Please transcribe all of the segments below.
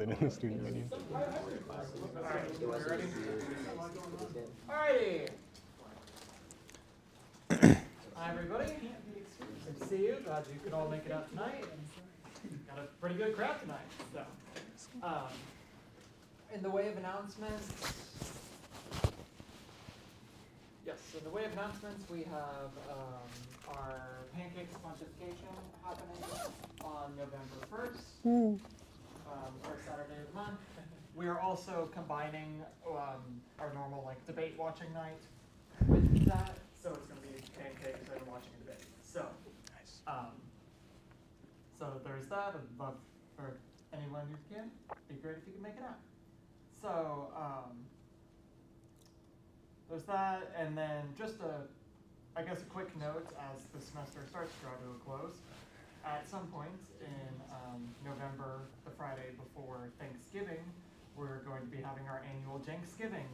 in the student media. Alrighty. Hi everybody. Good to see you. Glad you could all make it out tonight. Got a pretty good crowd tonight. So, in the way of announcements, we have our pancakes pontification happening on November 1st. First Saturday of the month. We are also combining our normal debate watching night with that, so it's going to be pancakes and watching a debate. So, nice. So there's that. I'd love for anyone who can. It'd be great if you can make it out. So there's that, and then just a quick note as the semester starts to draw to a close. At some point in November, the Friday before Thanksgiving, we're going to be having our annual Janksgiving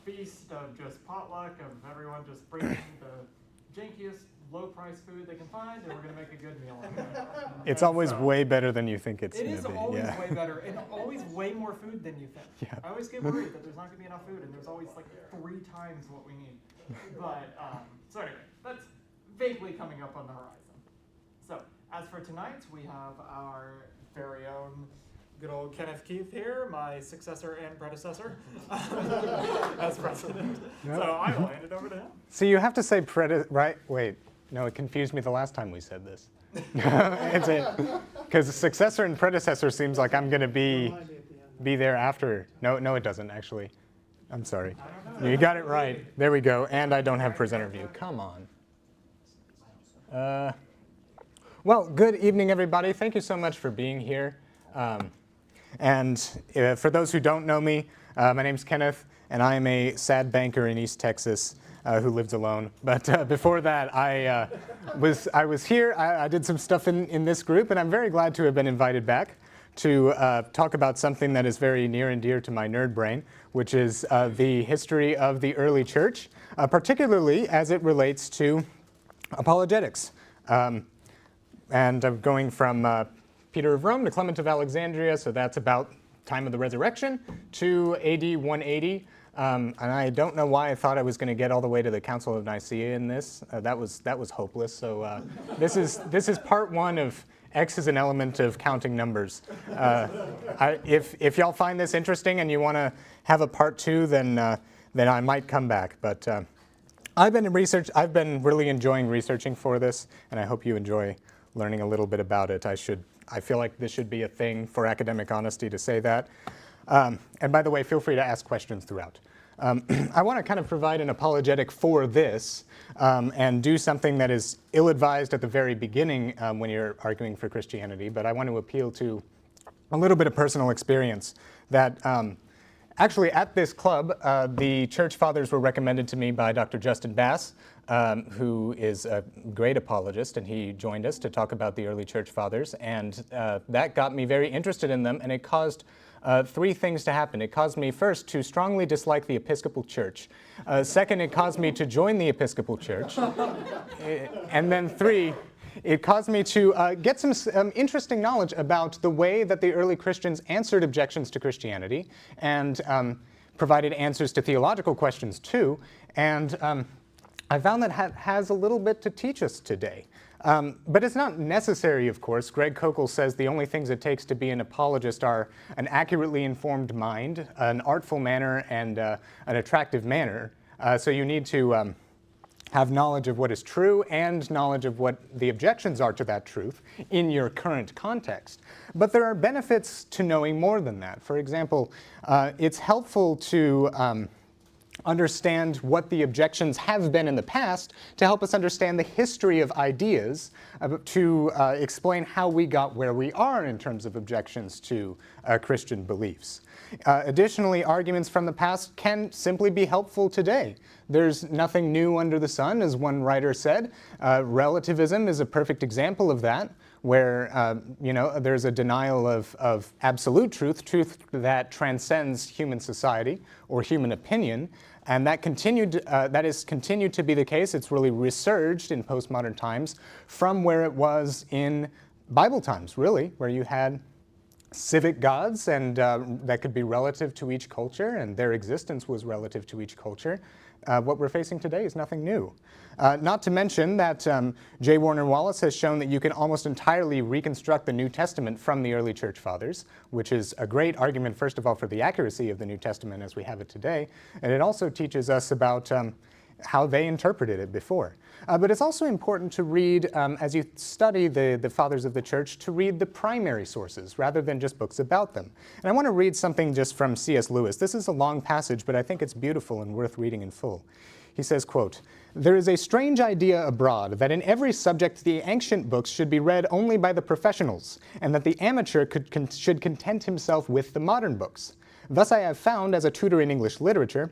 feast of just potluck, of everyone just bringing the jankiest, low-priced food they can find, and we're going to make a good meal out of it. It's always way better than you think it's going to be. It is always way better, and always way more food than you think. Yeah. I always get worried that there's not going to be enough food, and there's always 3 times what we need. But, so anyway, that's vaguely coming up on the horizon. So, as for tonight, we have our very own good old Kenneth Keith here, my successor and predecessor as president. Yep. So I will hand it over to him. So you have to say right? Wait, no, it confused me the last time we said this. Because successor and predecessor seems like I'm going to be there after. No, it doesn't actually. I'm sorry. You got it right. There we go. And I don't have presenter view. Come on. Well, good evening, everybody. Thank you so much for being here. And for those who don't know me, my name's Kenneth, and I am a sad banker in East Texas who lives alone. But before that, I was here. I did some stuff in this group, and I'm very glad to have been invited back to talk about something that is very near and dear to my nerd brain, which is the history of the early church, particularly as it relates to apologetics. And I'm going from Peter of Rome to Clement of Alexandria, so that's about time of the resurrection, to AD 180. And I don't know why I thought I was going to get all the way to the Council of Nicaea in this. That was hopeless. So this is part one of X is an element of counting numbers. If y'all find this interesting and you want to have a part two, then I might come back. But I've been really enjoying researching for this, and I hope you enjoy learning a little bit about it. I feel like this should be a thing for academic honesty to say that. And by the way, feel free to ask questions throughout. I want to kind of provide an apologetic for this and do something that is ill-advised at the very beginning when you're arguing for Christianity, but I want to appeal to a little bit of personal experience that actually, at this club, the church fathers were recommended to me by Dr. Justin Bass, who is a great apologist, and he joined us to talk about the early church fathers, and that got me very interested in them, and it caused 3 things to happen. It caused me, first, to strongly dislike the Episcopal Church. Second, it caused me to join the Episcopal Church. And then 3, it caused me to get some interesting knowledge about the way that the early Christians answered objections to Christianity and provided answers to theological questions too. And I found that has a little bit to teach us today. But it's not necessary, of course. Greg Kokel says the only things it takes to be an apologist are an accurately informed mind, an artful manner, and an attractive manner. So you need to have knowledge of what is true and knowledge of what the objections are to that truth in your current context. But there are benefits to knowing more than that. For example, it's helpful to understand what the objections have been in the past to help us understand the history of ideas, to explain how we got where we are in terms of objections to Christian beliefs. Additionally, arguments from the past can simply be helpful today. There's nothing new under the sun, as one writer said. Relativism is a perfect example of that, where there's a denial of absolute truth that transcends human society or human opinion, and that is continued to be the case. It's really resurged in postmodern times from where it was in Bible times, really, where you had civic gods, and that could be relative to each culture, and their existence was relative to each culture. What we're facing today is nothing new. Not to mention that J. Warner Wallace has shown that you can almost entirely reconstruct the New Testament from the early church fathers, which is a great argument, first of all, for the accuracy of the New Testament as we have it today, and it also teaches us about how they interpreted it before. But it's also important to read, as you study the fathers of the church, to read the primary sources rather than just books about them. And I want to read something just from C.S. Lewis. This is a long passage, but I think it's beautiful and worth reading in full. He says, quote, "There is a strange idea abroad that in every subject the ancient books should be read only by the professionals, and that the amateur should content himself with the modern books. Thus I have found, as a tutor in English literature,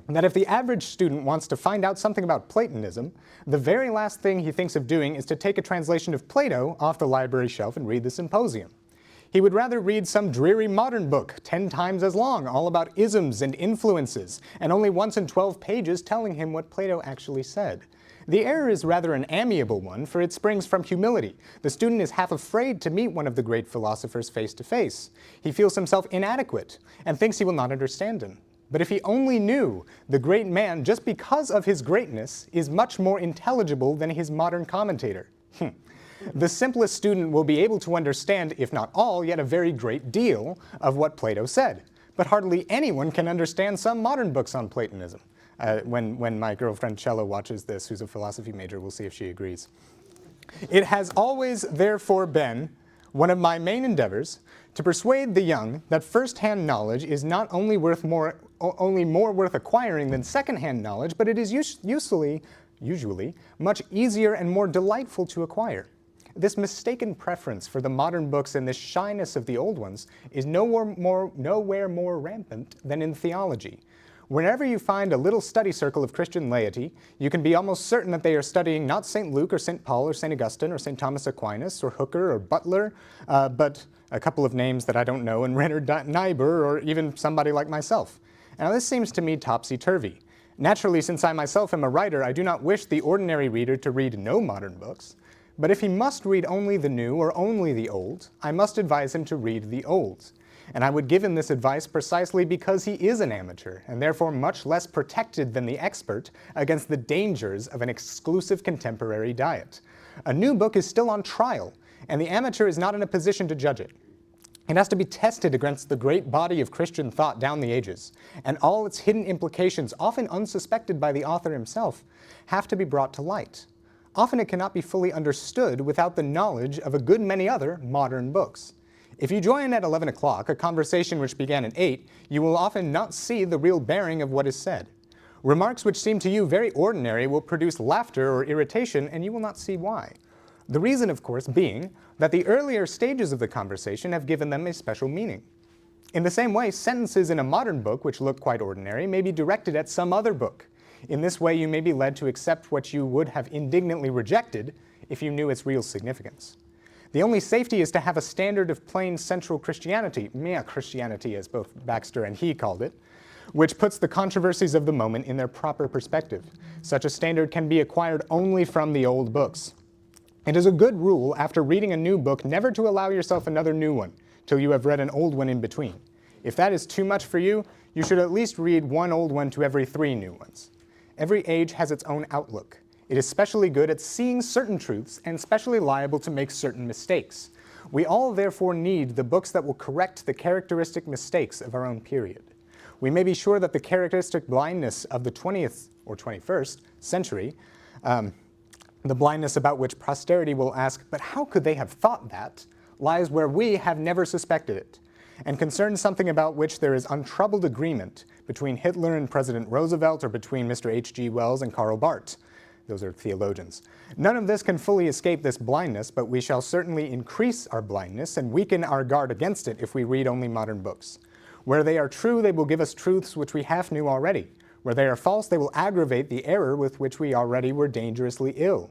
that if the average student wants to find out something about Platonism, the very last thing he thinks of doing is to take a translation of Plato off the library shelf and read the Symposium. He would rather read some dreary modern book, 10 times as long, all about isms and influences, and only once in 12 pages telling him what Plato actually said. The error is rather an amiable one, for it springs from humility. The student is half afraid to meet one of the great philosophers face to face. He feels himself inadequate, and thinks he will not understand him. But if he only knew, the great man, just because of his greatness, is much more intelligible than his modern commentator. The simplest student will be able to understand, if not all, yet a very great deal of what Plato said. But hardly anyone can understand some modern books on Platonism. When my girlfriend Chella watches this, who's a philosophy major, we'll see if she agrees. It has always, therefore, been one of my main endeavors to persuade the young that first-hand knowledge is not only more worth acquiring than second-hand knowledge, but it is usually much easier and more delightful to acquire. This mistaken preference for the modern books and this shyness of the old ones is nowhere more rampant than in theology. Whenever you find a little study circle of Christian laity, you can be almost certain that they are studying not St. Luke or St. Paul or St. Augustine or St. Thomas Aquinas or Hooker or Butler, but a couple of names that I don't know, and Renner Niebuhr or even somebody like myself. Now this seems to me topsy-turvy. Naturally, since I myself am a writer, I do not wish the ordinary reader to read no modern books. But if he must read only the new or only the old, I must advise him to read the old. And I would give him this advice precisely because he is an amateur, and therefore much less protected than the expert against the dangers of an exclusive contemporary diet. A new book is still on trial, and the amateur is not in a position to judge it. It has to be tested against the great body of Christian thought down the ages, and all its hidden implications, often unsuspected by the author himself, have to be brought to light. Often it cannot be fully understood without the knowledge of a good many other modern books. If you join at 11 o'clock, a conversation which began at 8, you will often not see the real bearing of what is said. Remarks which seem to you very ordinary will produce laughter or irritation, and you will not see why. The reason, of course, being that the earlier stages of the conversation have given them a special meaning. In the same way, sentences in a modern book which look quite ordinary may be directed at some other book. In this way, you may be led to accept what you would have indignantly rejected if you knew its real significance. The only safety is to have a standard of plain central Christianity, mere Christianity as both Baxter and he called it, which puts the controversies of the moment in their proper perspective. Such a standard can be acquired only from the old books. It is a good rule, after reading a new book, never to allow yourself another new one, till you have read an old one in between. If that is too much for you, you should at least read one old one to every 3 new ones. Every age has its own outlook. It is specially good at seeing certain truths and specially liable to make certain mistakes. We all therefore need the books that will correct the characteristic mistakes of our own period. We may be sure that the characteristic blindness of the 20th or 21st century, the blindness about which posterity will ask, but how could they have thought that, lies where we have never suspected it, and concerns something about which there is untroubled agreement between Hitler and President Roosevelt, or between Mr. H.G. Wells and Karl Barth. Those are theologians. None of this can fully escape this blindness, but we shall certainly increase our blindness and weaken our guard against it if we read only modern books. Where they are true, they will give us truths which we half knew already. Where they are false, they will aggravate the error with which we already were dangerously ill.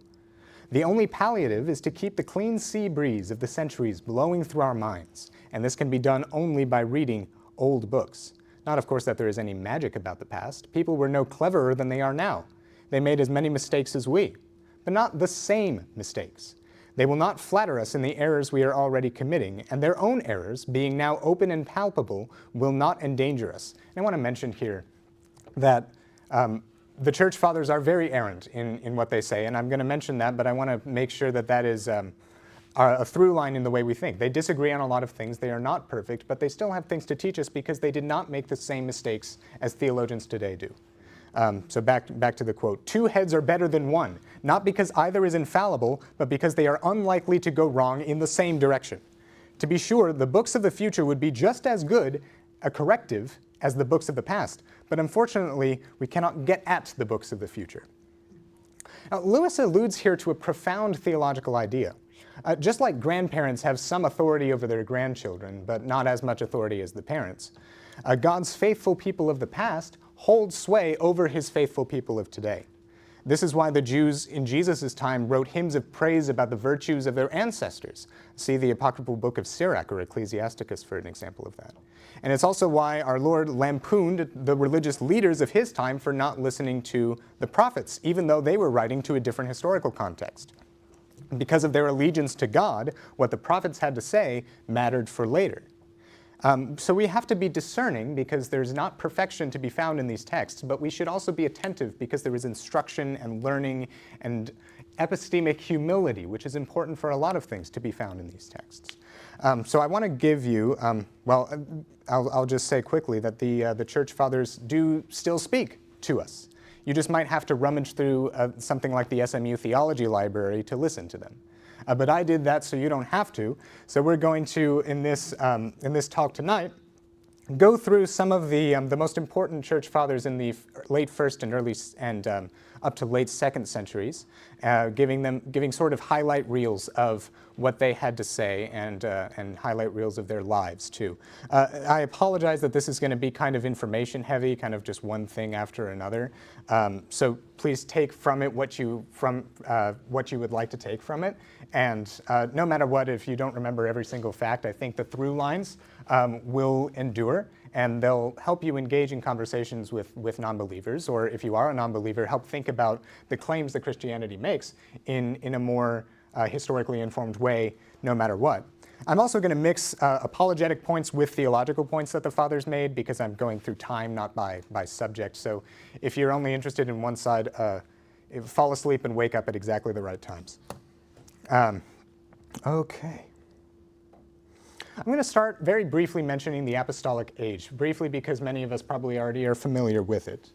The only palliative is to keep the clean sea breeze of the centuries blowing through our minds, and this can be done only by reading old books. Not, of course, that there is any magic about the past. People were no cleverer than they are now. They made as many mistakes as we, but not the same mistakes. They will not flatter us in the errors we are already committing, and their own errors, being now open and palpable, will not endanger us. And I want to mention here that the church fathers are very errant in what they say, and I'm going to mention that, but I want to make sure that that is a through line in the way we think. They disagree on a lot of things. They are not perfect, but they still have things to teach us because they did not make the same mistakes as theologians today do. So back to the quote. "Two heads are better than one, not because either is infallible, but because they are unlikely to go wrong in the same direction. To be sure, the books of the future would be just as good a corrective as the books of the past, but unfortunately, we cannot get at the books of the future." Now, Lewis alludes here to a profound theological idea. Just like grandparents have some authority over their grandchildren, but not as much authority as the parents, God's faithful people of the past hold sway over his faithful people of today. This is why the Jews in Jesus' time wrote hymns of praise about the virtues of their ancestors. See the apocryphal book of Sirach or Ecclesiasticus for an example of that. And it's also why our Lord lampooned the religious leaders of his time for not listening to the prophets, even though they were writing to a different historical context. Because of their allegiance to God, what the prophets had to say mattered for later. So we have to be discerning because there's not perfection to be found in these texts, but we should also be attentive because there is instruction and learning and epistemic humility, which is important for a lot of things to be found in these texts. So I want to give you, I'll just say quickly that the church fathers do still speak to us. You just might have to rummage through something like the SMU Theology Library to listen to them. But I did that so you don't have to. So we're going to, in this talk tonight, go through some of the most important church fathers in the late first and early and up to late second centuries, giving sort of highlight reels of what they had to say and highlight reels of their lives too. I apologize that this is going to be kind of information heavy, kind of just one thing after another. So please take from it what you would like to take from it. And no matter what, if you don't remember every single fact, I think the through lines will endure, and they'll help you engage in conversations with non-believers, or if you are a non-believer, help think about the claims that Christianity makes in a more historically informed way, no matter what. I'm also going to mix apologetic points with theological points that the fathers made because I'm going through time, not by subject. So if you're only interested in one side, fall asleep and wake up at exactly the right times. Okay. I'm going to start very briefly mentioning the apostolic age, briefly because many of us probably already are familiar with it.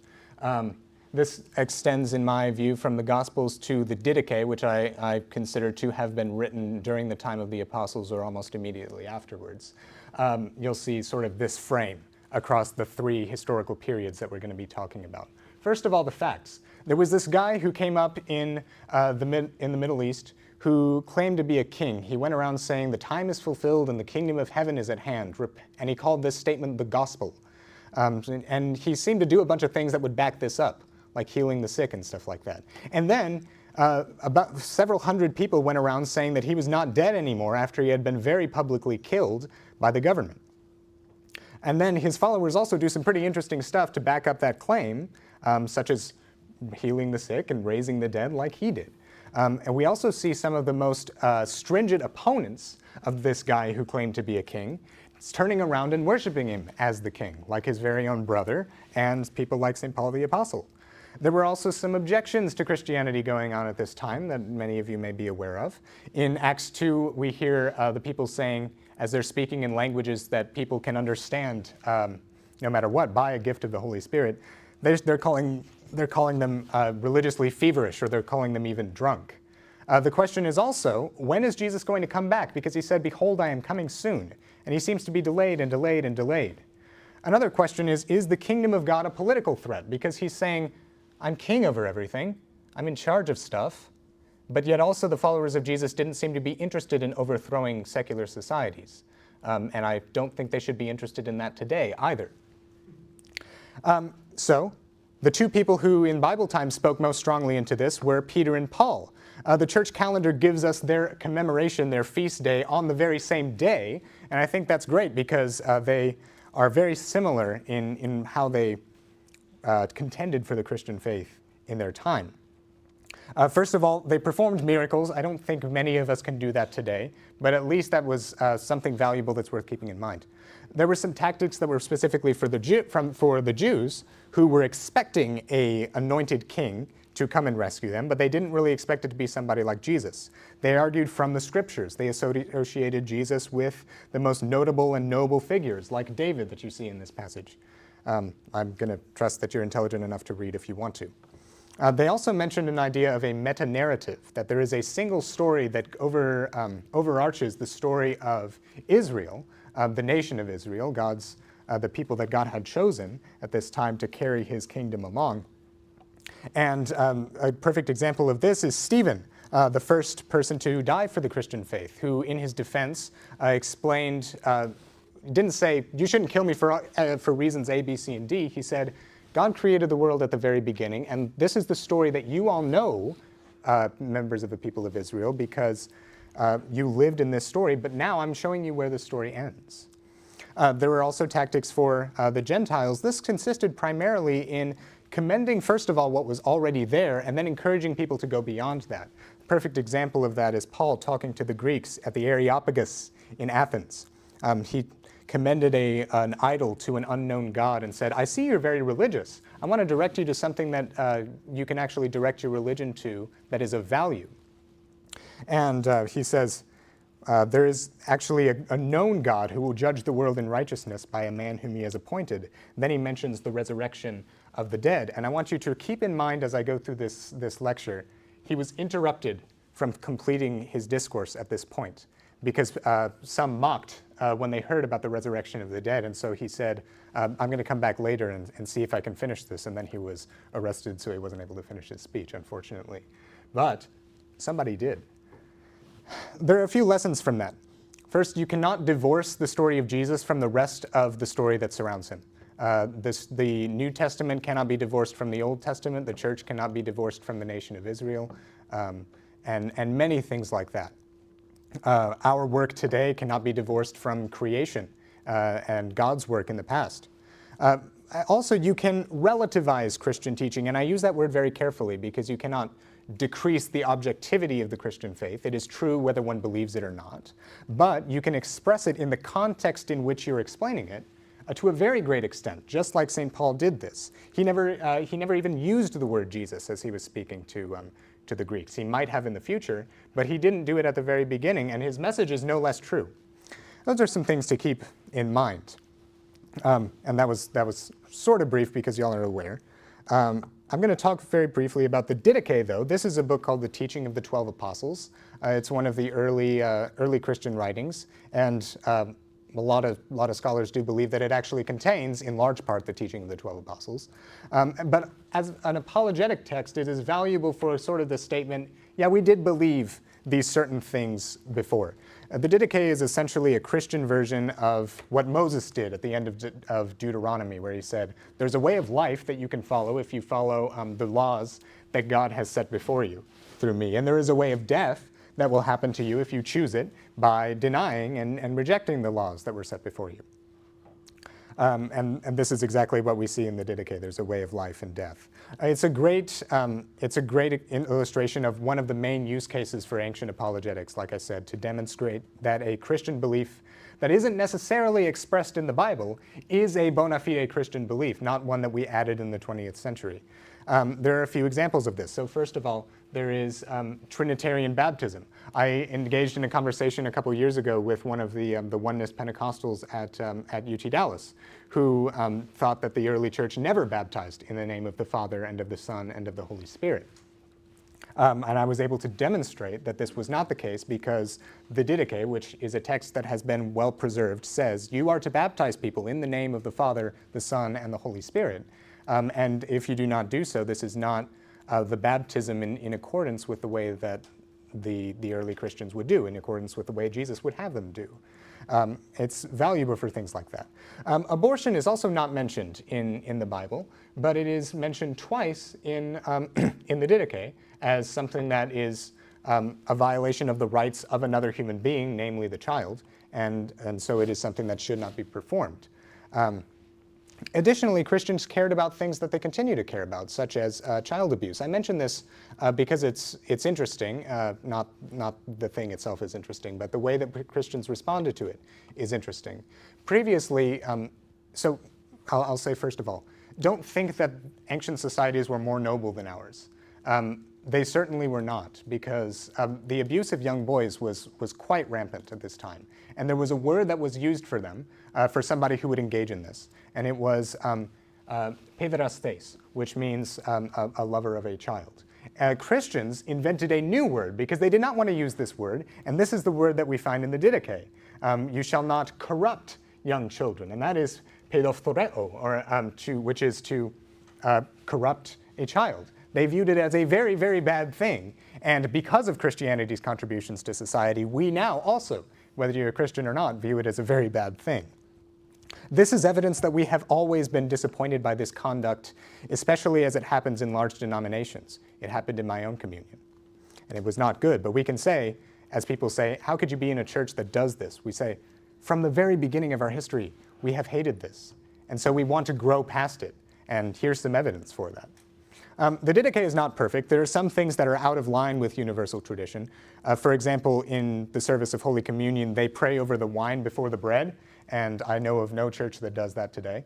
This extends, in my view, from the Gospels to the Didache, which I consider to have been written during the time of the apostles or almost immediately afterwards. You'll see sort of this frame across the three historical periods that we're going to be talking about. First of all, the facts. There was this guy who came up in the Middle East who claimed to be a king. He went around saying, "The time is fulfilled and the kingdom of heaven is at hand." And he called this statement the gospel. And he seemed to do a bunch of things that would back this up, like healing the sick and stuff like that. And then about several hundred people went around saying that he was not dead anymore after he had been very publicly killed by the government. And then his followers also do some pretty interesting stuff to back up that claim, such as healing the sick and raising the dead like he did. And we also see some of the most stringent opponents of this guy who claimed to be a king turning around and worshiping him as the king, like his very own brother and people like St. Paul the Apostle. There were also some objections to Christianity going on at this time that many of you may be aware of. In Acts 2, we hear the people saying, as they're speaking in languages that people can understand no matter what, by a gift of the Holy Spirit, they're calling them religiously feverish, or they're calling them even drunk. The question is also, when is Jesus going to come back? Because he said, "Behold, I am coming soon." And he seems to be delayed and delayed and delayed. Another question is the kingdom of God a political threat? Because he's saying, I'm king over everything, I'm in charge of stuff, but yet also the followers of Jesus didn't seem to be interested in overthrowing secular societies. And I don't think they should be interested in that today either. So the two people who in Bible times spoke most strongly into this were Peter and Paul. The church calendar gives us their commemoration, their feast day, on the very same day, and I think that's great because they are very similar in how they contended for the Christian faith in their time. First of all, they performed miracles. I don't think many of us can do that today, but at least that was something valuable that's worth keeping in mind. There were some tactics that were specifically for the Jews who were expecting an anointed king to come and rescue them, but they didn't really expect it to be somebody like Jesus. They argued from the scriptures. They associated Jesus with the most notable and noble figures, like David that you see in this passage. I'm going to trust that you're intelligent enough to read if you want to. They also mentioned an idea of a meta-narrative, that there is a single story that overarches the story of Israel, the nation of Israel, the people that God had chosen at this time to carry his kingdom along. And a perfect example of this is Stephen, the first person to die for the Christian faith, who in his defense explained, didn't say, you shouldn't kill me for reasons A, B, C, and D. He said, God created the world at the very beginning, and this is the story that you all know, members of the people of Israel, because you lived in this story, but now I'm showing you where the story ends. There were also tactics for the Gentiles. This consisted primarily in commending, first of all, what was already there, and then encouraging people to go beyond that. A perfect example of that is Paul talking to the Greeks at the Areopagus in Athens. He commended an idol to an unknown god and said, I see you're very religious. I want to direct you to something that you can actually direct your religion to that is of value. And he says, there is actually a known God who will judge the world in righteousness by a man whom he has appointed. Then he mentions the resurrection of the dead. And I want you to keep in mind as I go through this lecture, he was interrupted from completing his discourse at this point because some mocked when they heard about the resurrection of the dead. And so he said, I'm going to come back later and see if I can finish this. And then he was arrested, so he wasn't able to finish his speech, unfortunately. But somebody did. There are a few lessons from that. First, you cannot divorce the story of Jesus from the rest of the story that surrounds him. The New Testament cannot be divorced from the Old Testament. The church cannot be divorced from the nation of Israel, and many things like that. Our work today cannot be divorced from creation and God's work in the past. Also, you can relativize Christian teaching, and I use that word very carefully because you cannot decrease the objectivity of the Christian faith. It is true whether one believes it or not, but you can express it in the context in which you're explaining it to a very great extent, just like St. Paul did this. He never even used the word Jesus as he was speaking to the Greeks. He might have in the future, but he didn't do it at the very beginning, and his message is no less true. Those are some things to keep in mind. And that was sort of brief because y'all are aware. I'm going to talk very briefly about the Didache, though. This is a book called The Teaching of the 12 Apostles. It's one of the early Christian writings, and a lot of scholars do believe that it actually contains, in large part, the teaching of the 12 apostles. But as an apologetic text, it is valuable for sort of the statement, yeah, we did believe these certain things before. The Didache is essentially a Christian version of what Moses did at the end of Deuteronomy, where he said, there's a way of life that you can follow if you follow the laws that God has set before you through me. And there is a way of death that will happen to you if you choose it by denying and rejecting the laws that were set before you. And this is exactly what we see in the Didache. There's a way of life and death. It's a great illustration of one of the main use cases for ancient apologetics, like I said, to demonstrate that a Christian belief that isn't necessarily expressed in the Bible is a bona fide Christian belief, not one that we added in the 20th century. There are a few examples of this. So first of all, there is Trinitarian baptism. I engaged in a conversation a couple years ago with one of the Oneness Pentecostals at UT Dallas, who thought that the early church never baptized in the name of the Father and of the Son and of the Holy Spirit. And I was able to demonstrate that this was not the case because the Didache, which is a text that has been well preserved, says you are to baptize people in the name of the Father, the Son, and the Holy Spirit. And if you do not do so, this is not the baptism in accordance with the way that the early Christians would do, in accordance with the way Jesus would have them do. It's valuable for things like that. Abortion is also not mentioned in the Bible, but it is mentioned twice in the Didache as something that is a violation of the rights of another human being, namely the child, and so it is something that should not be performed. Additionally, Christians cared about things that they continue to care about, such as child abuse. I mention this because it's interesting. Not the thing itself is interesting, but the way that Christians responded to it is interesting. Previously, so I'll say first of all, don't think that ancient societies were more noble than ours. They certainly were not, because the abuse of young boys was quite rampant at this time. And there was a word that was used for them, for somebody who would engage in this. And it was pederastes, which means a lover of a child. Christians invented a new word because they did not want to use this word, and this is the word that we find in the Didache. You shall not corrupt young children, and that is pedophthreo, or which is to corrupt a child. They viewed it as a very, very bad thing, and because of Christianity's contributions to society, we now also, whether you're a Christian or not, view it as a very bad thing. This is evidence that we have always been disappointed by this conduct, especially as it happens in large denominations. It happened in my own communion, and it was not good. But we can say, as people say, how could you be in a church that does this? We say, from the very beginning of our history, we have hated this, and so we want to grow past it, and here's some evidence for that. The Didache is not perfect. There are some things that are out of line with universal tradition. For example, in the service of Holy Communion, they pray over the wine before the bread, and I know of no church that does that today.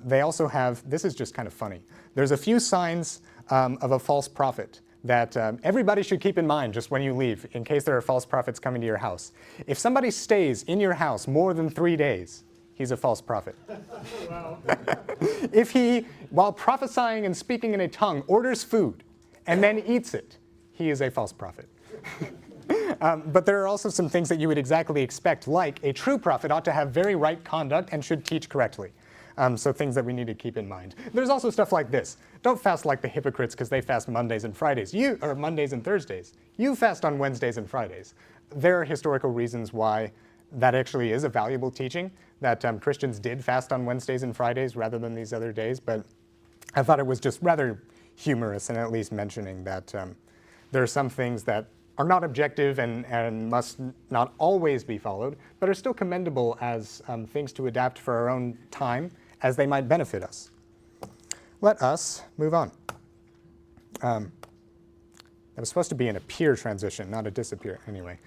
They also have, this is just kind of funny, there's a few signs of a false prophet that everybody should keep in mind just when you leave, in case there are false prophets coming to your house. If somebody stays in your house more than 3 days, he's a false prophet. Wow. If he, while prophesying and speaking in a tongue, orders food and then eats it, he is a false prophet. But there are also some things that you would exactly expect, like a true prophet ought to have very right conduct and should teach correctly. So things that we need to keep in mind. There's also stuff like this. Don't fast like the hypocrites because they fast Mondays and Fridays. Or Mondays and Thursdays. You fast on Wednesdays and Fridays. There are historical reasons why that actually is a valuable teaching, that Christians did fast on Wednesdays and Fridays rather than these other days, but I thought it was just rather humorous in at least mentioning that there are some things that are not objective and must not always be followed, but are still commendable as things to adapt for our own time as they might benefit us. Let us move on. That was supposed to be in a peer transition, not a disappear. Anyway.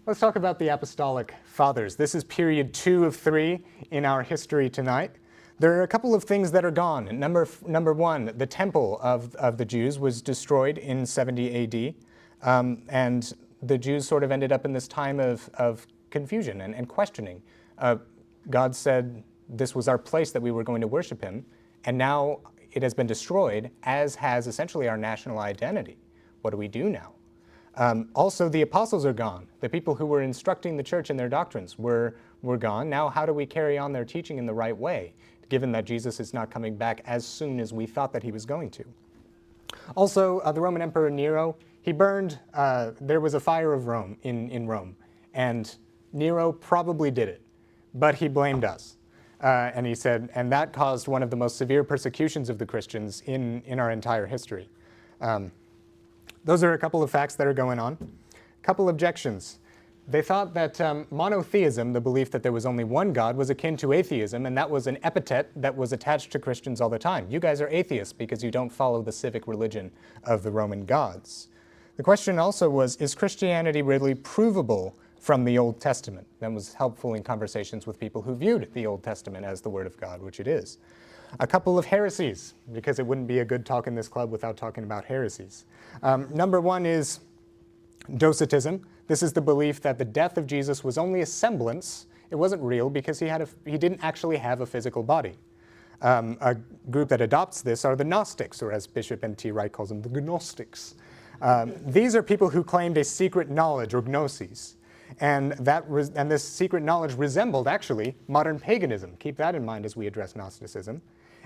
Let's talk about the Apostolic Fathers. This is period 2 of 3 in our history tonight. There are a couple of things that are gone. Number one, the temple of the Jews was destroyed in 70 AD, and the Jews sort of ended up in this time of confusion and questioning. God said this was our place that we were going to worship him, and now it has been destroyed, as has essentially our national identity. What do we do now? Also, the apostles are gone. The people who were instructing the church in their doctrines were gone. Now, how do we carry on their teaching in the right way, given that Jesus is not coming back as soon as we thought that he was going to? Also, the Roman Emperor Nero, he burned, there was a fire of Rome in Rome, and Nero probably did it, but he blamed us. And he said, and that caused one of the most severe persecutions of the Christians in our entire history. Those are a couple of facts that are going on. A couple objections. They thought that monotheism, the belief that there was only one God, was akin to atheism, and that was an epithet that was attached to Christians all the time. You guys are atheists because you don't follow the civic religion of the Roman gods. The question also was, is Christianity really provable from the Old Testament? That was helpful in conversations with people who viewed the Old Testament as the Word of God, which it is. A couple of heresies, because it wouldn't be a good talk in this club without talking about heresies. Number one is Docetism. This is the belief that the death of Jesus was only a semblance. It wasn't real because he didn't actually have a physical body. A group that adopts this are the Gnostics, or as Bishop N.T. Wright calls them, the Gnostics. These are people who claimed a secret knowledge, or gnosis. And this secret knowledge resembled, actually, modern paganism. Keep that in mind as we address Gnosticism.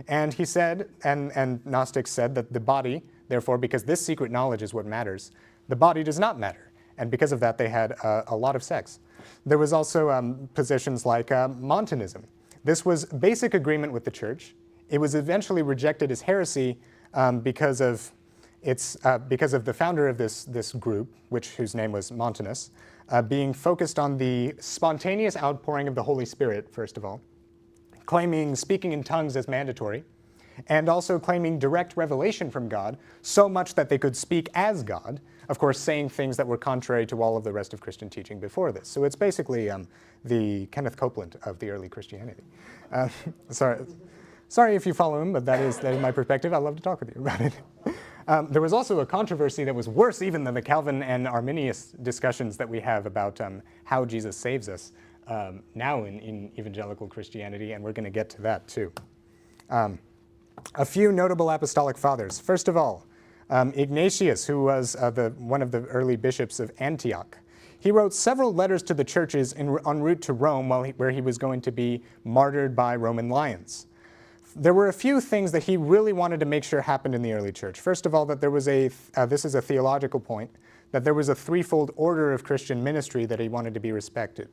And he said, and Gnostics said, that the body, therefore, because this secret knowledge is what matters, the body does not matter. And because of that, they had a lot of sex. There was also positions like Montanism. This was basic agreement with the church. It was eventually rejected as heresy because of the founder of this group, whose name was Montanus, being focused on the spontaneous outpouring of the Holy Spirit, first of all, claiming speaking in tongues as mandatory, and also claiming direct revelation from God, so much that they could speak as God, of course saying things that were contrary to all of the rest of Christian teaching before this. So it's basically the Kenneth Copeland of the early Christianity. Sorry if you follow him, but that is my perspective. I'd love to talk with you about it. There was also a controversy that was worse even than the Calvin and Arminius discussions that we have about how Jesus saves us now in evangelical Christianity, and we're going to get to that too. A few notable apostolic fathers. First of all, Ignatius, who was one of the early bishops of Antioch. He wrote several letters to the churches en route to Rome where he was going to be martyred by Roman lions. There were a few things that he really wanted to make sure happened in the early church. First of all, that there was this is a theological point, that there was a threefold order of Christian ministry that he wanted to be respected.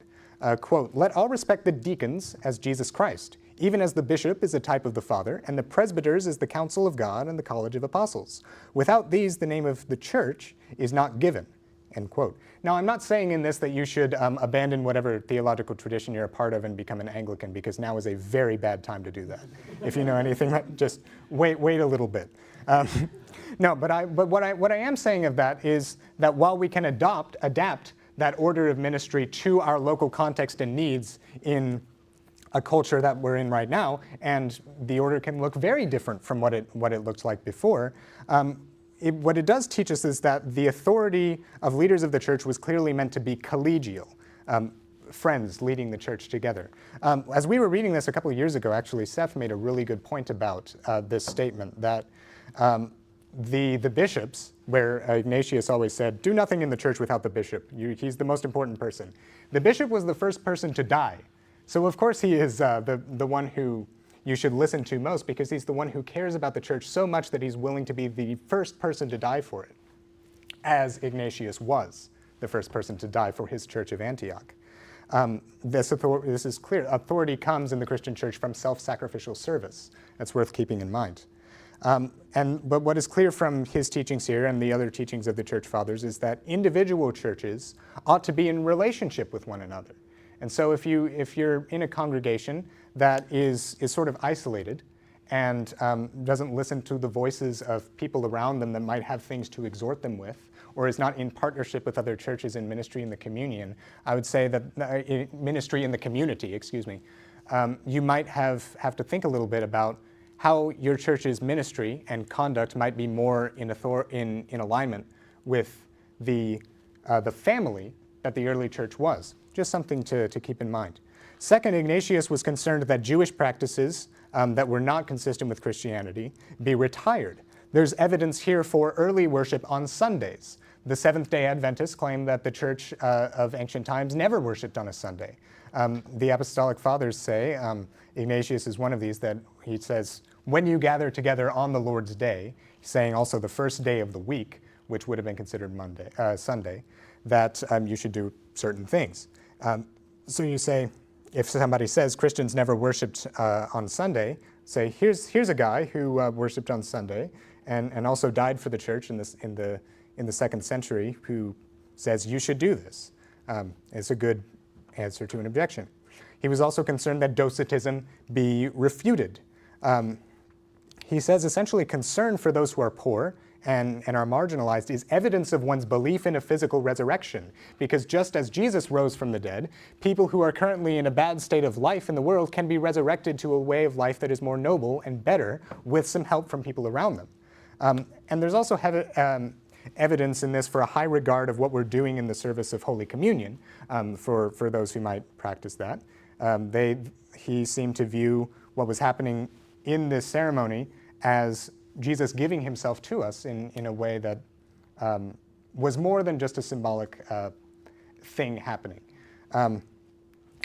Quote, "Let all respect the deacons as Jesus Christ, even as the bishop is a type of the Father, and the presbyters is the council of God and the college of apostles. Without these, the name of the church is not given." End quote. Now, I'm not saying in this that you should abandon whatever theological tradition you're a part of and become an Anglican, because now is a very bad time to do that. If you know anything, just wait a little bit. No, but what I am saying of that is that while we can adapt that order of ministry to our local context and needs in a culture that we're in right now, and the order can look very different from what it looked like before, what it does teach us is that the authority of leaders of the church was clearly meant to be collegial, friends leading the church together. As we were reading this a couple of years ago, actually, Seth made a really good point about this statement, that the bishops, where Ignatius always said, do nothing in the church without the bishop. He's the most important person. The bishop was the first person to die. So of course he is the one who you should listen to most, because he's the one who cares about the church so much that he's willing to be the first person to die for it, as Ignatius was the first person to die for his church of Antioch. This is clear. Authority comes in the Christian church from self-sacrificial service. That's worth keeping in mind. But what is clear from his teachings here and the other teachings of the church fathers is that individual churches ought to be in relationship with one another. And so if you're in a congregation that is sort of isolated and doesn't listen to the voices of people around them that might have things to exhort them with, or is not in partnership with other churches in ministry in the communion, I would say that ministry in the community, excuse me, you might have to think a little bit about how your church's ministry and conduct might be more in alignment with the family that the early church was. Just something to keep in mind. Second, Ignatius was concerned that Jewish practices that were not consistent with Christianity be retired. There's evidence here for early worship on Sundays. The Seventh-day Adventists claim that the church of ancient times never worshipped on a Sunday. The Apostolic Fathers say, Ignatius is one of these, that he says, when you gather together on the Lord's day, saying also the first day of the week, which would have been considered Sunday, that you should do certain things. So you say, if somebody says Christians never worshipped on Sunday, say, here's a guy who worshipped on Sunday and also died for the church in the 2nd century, who says you should do this. It's a good answer to an objection. He was also concerned that docetism be refuted. He says essentially concern for those who are poor and are marginalized is evidence of one's belief in a physical resurrection, because just as Jesus rose from the dead, people who are currently in a bad state of life in the world can be resurrected to a way of life that is more noble and better with some help from people around them. And there's also evidence in this for a high regard of what we're doing in the service of Holy Communion, for those who might practice that. He seemed to view what was happening in this ceremony as Jesus giving himself to us in a way that was more than just a symbolic thing happening.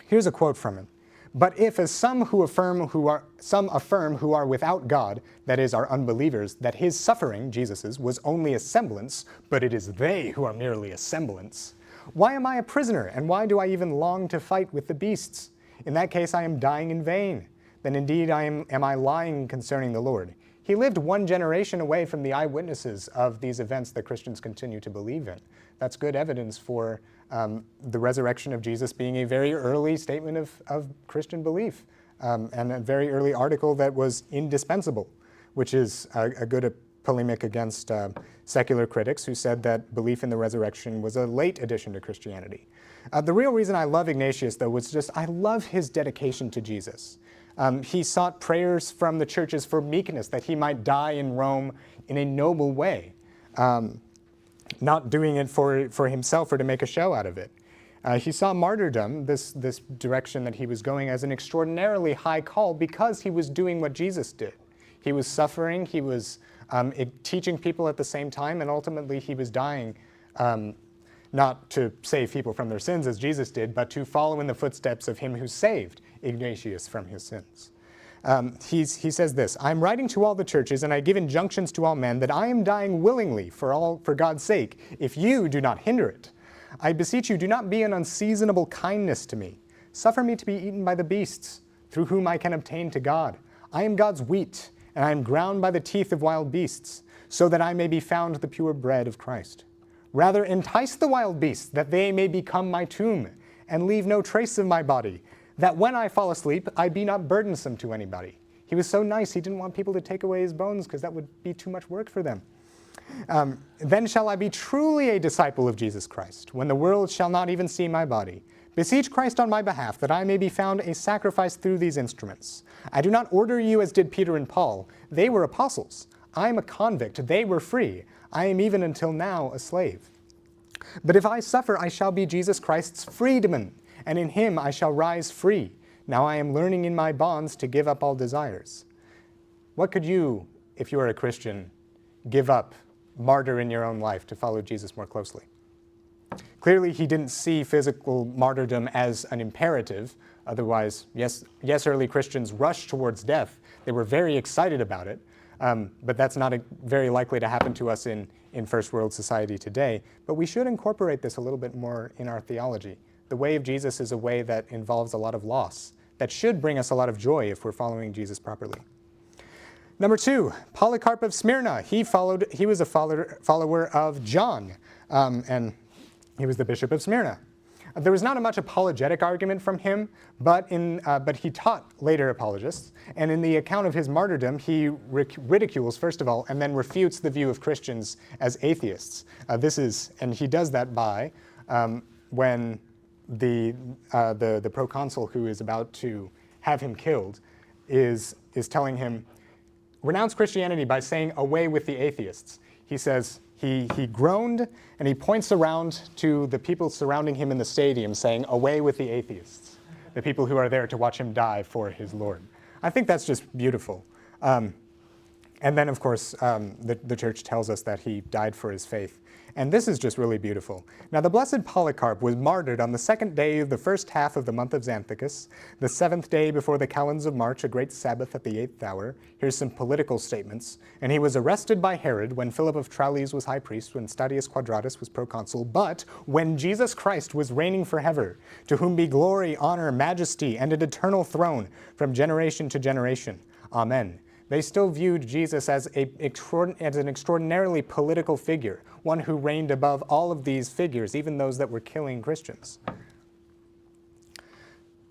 Here's a quote from him. But if, as some affirm who are without God, that is, are unbelievers, that his suffering, Jesus's, was only a semblance, but it is they who are merely a semblance, why am I a prisoner, and why do I even long to fight with the beasts? In that case I am dying in vain. Then indeed am I lying concerning the Lord. He lived one generation away from the eyewitnesses of these events that Christians continue to believe in. That's good evidence for the resurrection of Jesus being a very early statement of Christian belief. and a very early article that was indispensable, which is a good polemic against secular critics who said that belief in the resurrection was a late addition to Christianity. The real reason I love Ignatius, though, was just I love his dedication to Jesus. He sought prayers from the churches for meekness, that he might die in Rome in a noble way, not doing it for himself or to make a show out of it. He saw martyrdom, this direction that he was going, as an extraordinarily high call because he was doing what Jesus did. He was suffering, he was teaching people at the same time, and ultimately he was dying not to save people from their sins as Jesus did, but to follow in the footsteps of him who saved Ignatius from his sins. He says this, "I'm writing to all the churches, and I give injunctions to all men that I am dying willingly for God's sake, if you do not hinder it. I beseech you, do not be an unseasonable kindness to me. Suffer me to be eaten by the beasts, through whom I can obtain to God. I am God's wheat, and I am ground by the teeth of wild beasts, so that I may be found the pure bread of Christ. Rather entice the wild beasts, that they may become my tomb, and leave no trace of my body, that when I fall asleep, I be not burdensome to anybody." He was so nice, he didn't want people to take away his bones because that would be too much work for them. "Then shall I be truly a disciple of Jesus Christ, when the world shall not even see my body. Beseech Christ on my behalf, that I may be found a sacrifice through these instruments. I do not order you as did Peter and Paul. They were apostles. I am a convict. They were free. I am even until now a slave. But if I suffer, I shall be Jesus Christ's freedman, and in him I shall rise free. Now I am learning in my bonds to give up all desires." What could you, if you are a Christian, give up, martyr in your own life to follow Jesus more closely? Clearly, he didn't see physical martyrdom as an imperative. Otherwise, yes, early Christians rushed towards death. They were very excited about it. But that's not very likely to happen to us in first world society today. But we should incorporate this a little bit more in our theology. The way of Jesus is a way that involves a lot of loss, that should bring us a lot of joy if we're following Jesus properly. Number 2, Polycarp of Smyrna. He was a follower of John, and he was the bishop of Smyrna. There was not much apologetic argument from him, but he taught later apologists. And in the account of his martyrdom, he ridicules, first of all, and then refutes the view of Christians as atheists. And he does that by when the proconsul who is about to have him killed is telling him, "Renounce Christianity by saying, 'Away with the atheists.'" He says, he groaned, and he points around to the people surrounding him in the stadium saying, "Away with the atheists," the people who are there to watch him die for his Lord. I think that's just beautiful. And then, of course, the church tells us that he died for his faith. And this is just really beautiful. Now, the blessed Polycarp was martyred on the 2nd day of the first half of the month of Xanthicus, the 7th day before the calends of March, a great Sabbath at the 8th hour. Here's some political statements. "And he was arrested by Herod when Philip of Tralles was high priest, when Stadius Quadratus was proconsul, but when Jesus Christ was reigning forever, to whom be glory, honor, majesty, and an eternal throne from generation to generation. Amen." They still viewed Jesus as an extraordinarily political figure, one who reigned above all of these figures, even those that were killing Christians.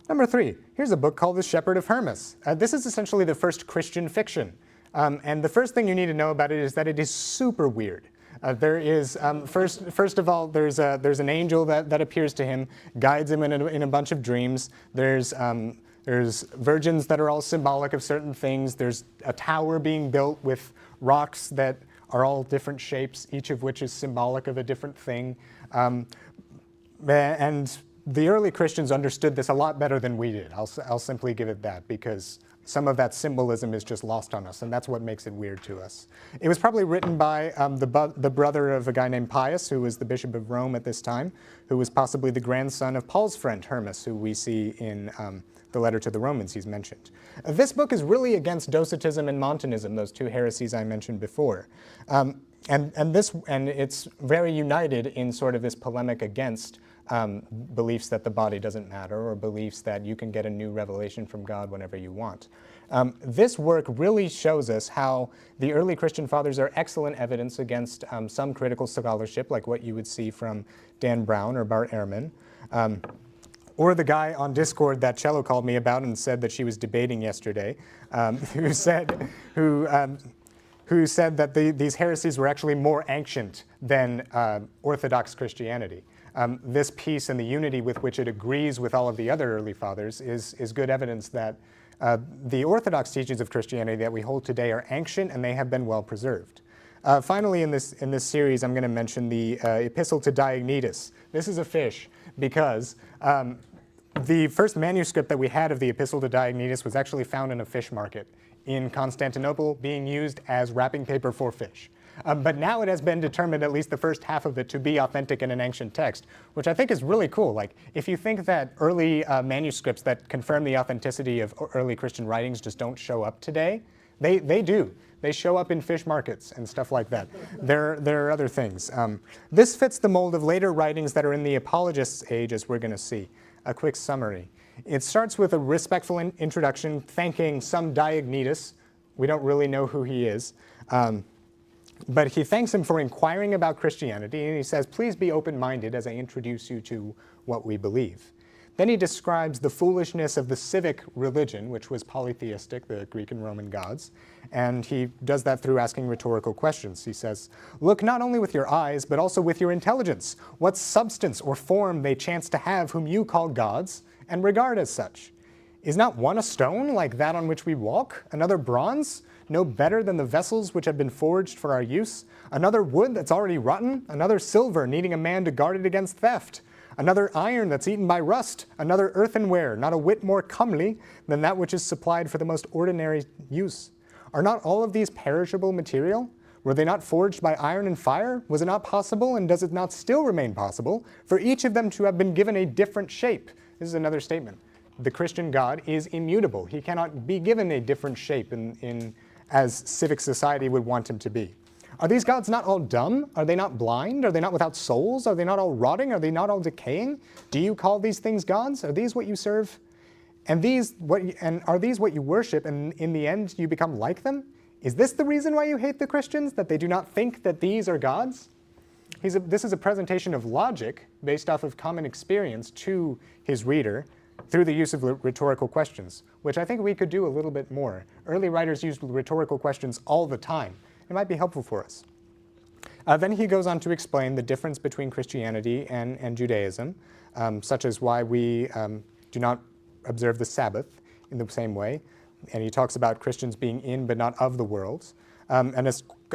Number 3, here's a book called The Shepherd of Hermas. This is essentially the first Christian fiction. And the first thing you need to know about it is that it is super weird. There is, first of all, there's an angel that appears to him, guides him in a bunch of dreams. There's virgins that are all symbolic of certain things. There's a tower being built with rocks that are all different shapes, each of which is symbolic of a different thing. And the early Christians understood this a lot better than we did. I'll simply give it that, because some of that symbolism is just lost on us, and that's what makes it weird to us. It was probably written by the brother of a guy named Pius, who was the Bishop of Rome at this time, who was possibly the grandson of Paul's friend Hermas, who we see in the letter to the Romans he's mentioned. This book is really against Docetism and Montanism, those two heresies I mentioned before. And it's very united in sort of this polemic against beliefs that the body doesn't matter, or beliefs that you can get a new revelation from God whenever you want. This work really shows us how the early Christian fathers are excellent evidence against some critical scholarship, like what you would see from Dan Brown or Bart Ehrman. or the guy on Discord that Cello called me about and said that she was debating yesterday, who said that these heresies were actually more ancient than Orthodox Christianity. This piece and the unity with which it agrees with all of the other early fathers is good evidence that the Orthodox teachings of Christianity that we hold today are ancient and they have been well preserved. Finally, in this series, I'm going to mention the Epistle to Diognetus. This is a fish because the first manuscript that we had of the Epistle to Diognetus was actually found in a fish market in Constantinople, being used as wrapping paper for fish. But now it has been determined, at least the first half of it, to be authentic in an ancient text, which I think is really cool. Like, if you think that early manuscripts that confirm the authenticity of early Christian writings just don't show up today, they do. They show up in fish markets and stuff like that. There are other things. This fits the mold of later writings that are in the Apologists age, as we're going to see. A quick summary. It starts with a respectful introduction, thanking some Diognetus. We don't really know who he is. But he thanks him for inquiring about Christianity, and he says, please be open-minded as I introduce you to what we believe. Then he describes the foolishness of the civic religion, which was polytheistic, the Greek and Roman gods, and he does that through asking rhetorical questions. He says, look not only with your eyes, but also with your intelligence, what substance or form they chance to have whom you call gods, and regard as such. Is not one a stone like that on which we walk, another bronze, no better than the vessels which have been forged for our use, another wood that's already rotten, another silver needing a man to guard it against theft, another iron that's eaten by rust, another earthenware not a whit more comely than that which is supplied for the most ordinary use? Are not all of these perishable material? Were they not forged by iron and fire? Was it not possible, and does it not still remain possible, for each of them to have been given a different shape? This is another statement. The Christian God is immutable. He cannot be given a different shape as civic society would want him to be. Are these gods not all dumb? Are they not blind? Are they not without souls? Are they not all rotting? Are they not all decaying? Do you call these things gods? Are these what you serve? And are these what you worship, and in the end you become like them? Is this the reason why you hate the Christians, that they do not think that these are gods? This is a presentation of logic based off of common experience to his reader through the use of rhetorical questions, which I think we could do a little bit more. Early writers used rhetorical questions all the time. It might be helpful for us. Then he goes on to explain the difference between Christianity and Judaism, such as why we do not observe the Sabbath in the same way. And he talks about Christians being in but not of the world. And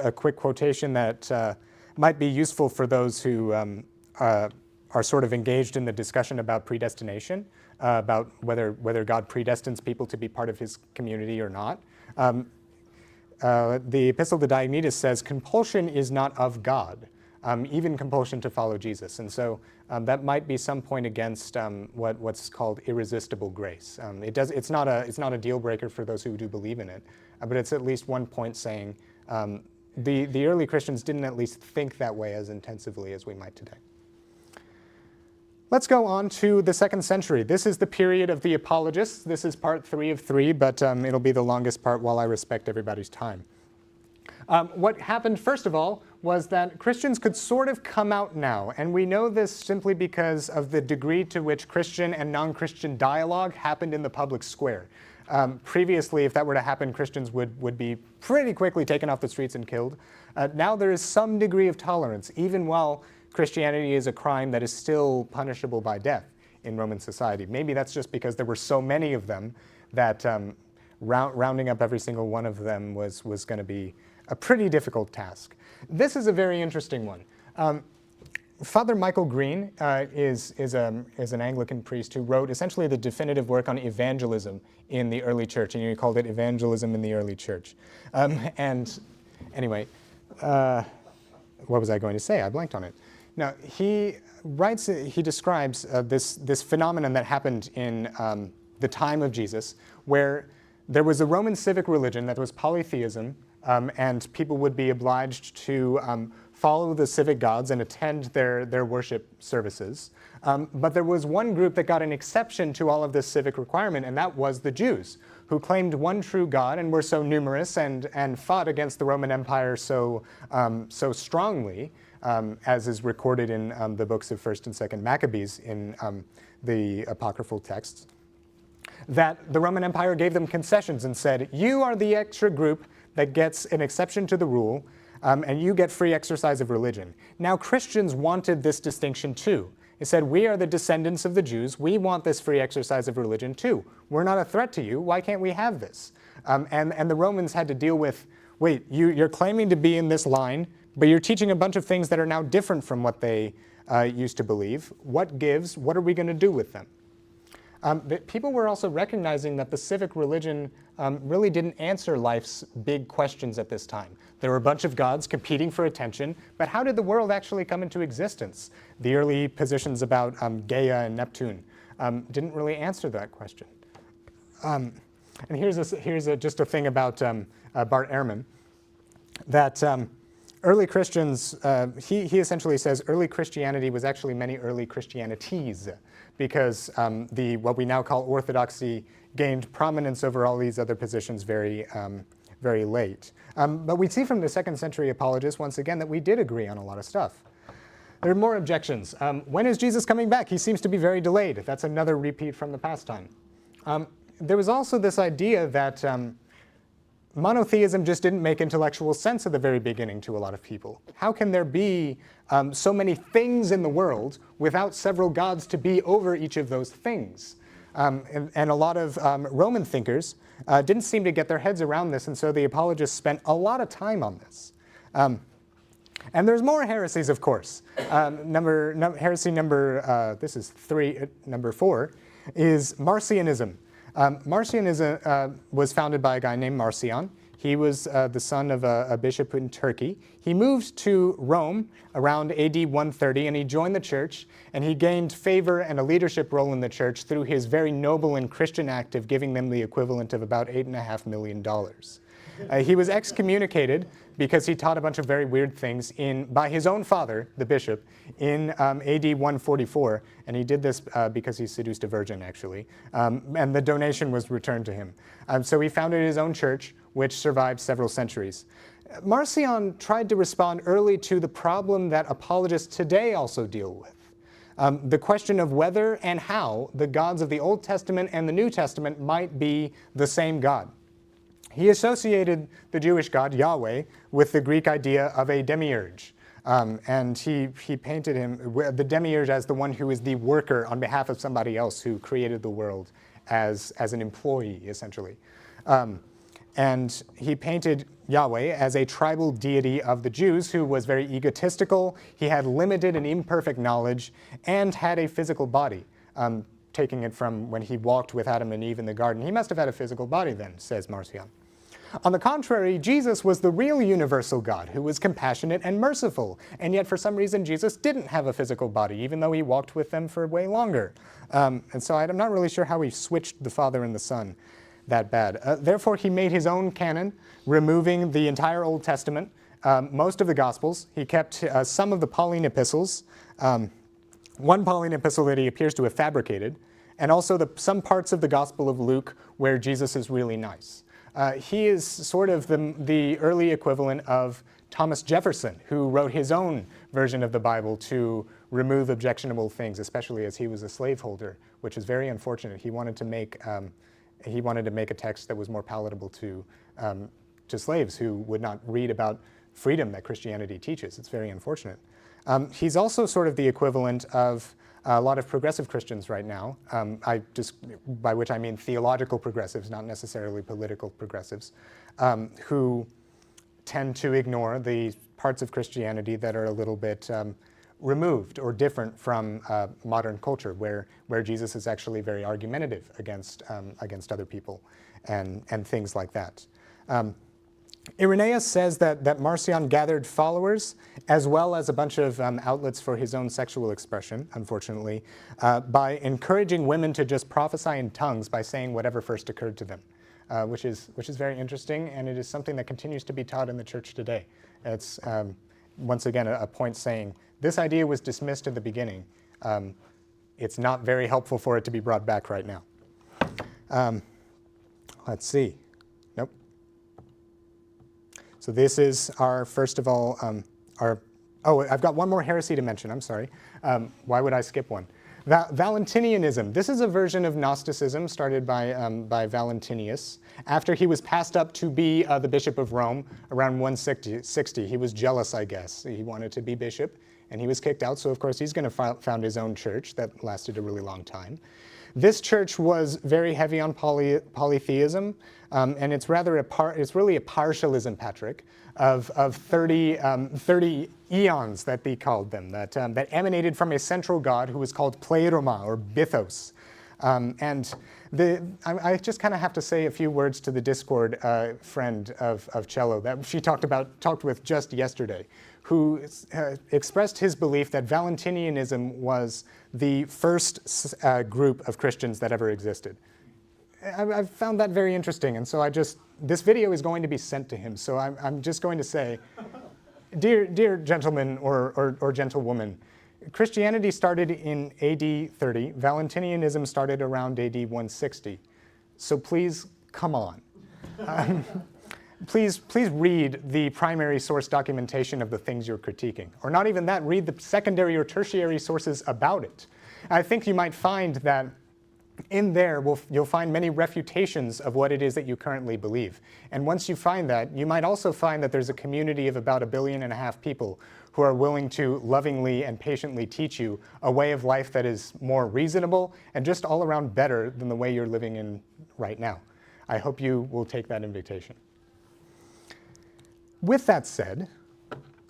a quick quotation that might be useful for those who are sort of engaged in the discussion about predestination, about whether God predestines people to be part of his community or not. The Epistle to Diognetus says, compulsion is not of God, even compulsion to follow Jesus. And so that might be some point against what's called irresistible grace. It's not a deal breaker for those who do believe in it, but it's at least one point saying the early Christians didn't at least think that way as intensively as we might today. Let's go on to the 2nd century. This is the period of the Apologists. This is part 3 of 3, but it'll be the longest part while I respect everybody's time. What happened, first of all, was that Christians could sort of come out now, and we know this simply because of the degree to which Christian and non-Christian dialogue happened in the public square. Previously, if that were to happen, Christians would be pretty quickly taken off the streets and killed. Now there is some degree of tolerance, even while Christianity is a crime that is still punishable by death in Roman society. Maybe that's just because there were so many of them that rounding up every single one of them was going to be a pretty difficult task. This is a very interesting one. Father Michael Green is an Anglican priest who wrote essentially the definitive work on evangelism in the early church, and he called it Evangelism in the Early Church. And anyway, what was I going to say? I blanked on it. Now, he describes this phenomenon that happened in the time of Jesus, where there was a Roman civic religion that was polytheism, and people would be obliged to follow the civic gods and attend their worship services. But there was one group that got an exception to all of this civic requirement, and that was the Jews, who claimed one true God and were so numerous and fought against the Roman Empire so strongly, as is recorded in the books of 1st and 2nd Maccabees in the apocryphal texts, that the Roman Empire gave them concessions and said, you are the extra group that gets an exception to the rule, and you get free exercise of religion. Now Christians wanted this distinction too. They said, we are the descendants of the Jews. We want this free exercise of religion too. We're not a threat to you. Why can't we have this? And the Romans had to deal with, wait, you're claiming to be in this line, but you're teaching a bunch of things that are now different from what they used to believe. What gives? What are we going to do with them? People were also recognizing that the civic religion really didn't answer life's big questions at this time. There were a bunch of gods competing for attention, but how did the world actually come into existence? The early positions about Gaia and Neptune didn't really answer that question. And here's just a thing about Bart Ehrman, that early Christians, he essentially says early Christianity was actually many early Christianities, because what we now call orthodoxy gained prominence over all these other positions very late. But we see from the 2nd century apologists, once again, that we did agree on a lot of stuff. There are more objections. When is Jesus coming back? He seems to be very delayed. That's another repeat from the past time. There was also this idea that monotheism just didn't make intellectual sense at the very beginning to a lot of people. How can there be so many things in the world without several gods to be over each of those things? And a lot of Roman thinkers didn't seem to get their heads around this, and so the apologists spent a lot of time on this. And there's more heresies, of course. Heresy number, this is number 4, is Marcionism. Marcionism was founded by a guy named Marcion. He was the son of a bishop in Turkey. He moved to Rome around AD 130, and he joined the church, and he gained favor and a leadership role in the church through his very noble and Christian act of giving them the equivalent of about $8.5 million. He was excommunicated because he taught a bunch of very weird things by his own father, the bishop, in AD 144, and he did this because he seduced a virgin, actually, and the donation was returned to him. So he founded his own church, which survived several centuries. Marcion tried to respond early to the problem that apologists today also deal with. The question of whether and how the gods of the Old Testament and the New Testament might be the same God. He associated the Jewish God, Yahweh, with the Greek idea of a demiurge. And he painted the demiurge as the one who is the worker on behalf of somebody else who created the world as an employee, essentially. And he painted Yahweh as a tribal deity of the Jews who was very egotistical. He had limited and imperfect knowledge and had a physical body. Taking it from when he walked with Adam and Eve in the garden. He must have had a physical body then, says Marcion. On the contrary, Jesus was the real universal God who was compassionate and merciful, and yet for some reason Jesus didn't have a physical body, even though he walked with them for way longer. And so I'm not really sure how he switched the Father and the Son that bad. Therefore, he made his own canon, removing the entire Old Testament, most of the Gospels. He kept some of the Pauline epistles, one Pauline epistle that he appears to have fabricated, and also some parts of the Gospel of Luke where Jesus is really nice. He is sort of the early equivalent of Thomas Jefferson, who wrote his own version of the Bible to remove objectionable things, especially as he was a slaveholder, which is very unfortunate. He wanted to make a text that was more palatable to slaves who would not read about freedom that Christianity teaches. It's very unfortunate. He's also sort of the equivalent of a lot of progressive Christians right now, by which I mean theological progressives, not necessarily political progressives, who tend to ignore the parts of Christianity that are a little bit removed or different from modern culture, where Jesus is actually very argumentative against other people and things like that. Irenaeus says that Marcion gathered followers as well as a bunch of outlets for his own sexual expression, unfortunately, by encouraging women to just prophesy in tongues by saying whatever first occurred to them, which is very interesting, and it is something that continues to be taught in the church today. It's once again, a point saying, this idea was dismissed at the beginning. It's not very helpful for it to be brought back right now. Let's see. Nope. So this is our, first of all, oh, I've got one more heresy to mention, I'm sorry. Why would I skip one? Valentinianism. This is a version of Gnosticism started by Valentinius after he was passed up to be the Bishop of Rome around 160. He was jealous, I guess. He wanted to be bishop, and he was kicked out, so of course he's going to found his own church that lasted a really long time. This church was very heavy on polytheism, and it's really a partialism, Patrick, of 30 eons that they called them, that emanated from a central god who was called Pleroma, or Bythos. I just kind of have to say a few words to the Discord friend of Cello that she talked with just yesterday, who expressed his belief that Valentinianism was the first group of Christians that ever existed. I've found that very interesting, and so this video is going to be sent to him, so I'm just going to say, dear gentleman or gentlewoman, Christianity started in AD 30, Valentinianism started around AD 160, so please, come on. Please read the primary source documentation of the things you're critiquing. Or not even that, read the secondary or tertiary sources about it. I think you might find that in there you'll find many refutations of what it is that you currently believe. And once you find that, you might also find that there's a community of about 1.5 billion people who are willing to lovingly and patiently teach you a way of life that is more reasonable and just all around better than the way you're living in right now. I hope you will take that invitation. With that said,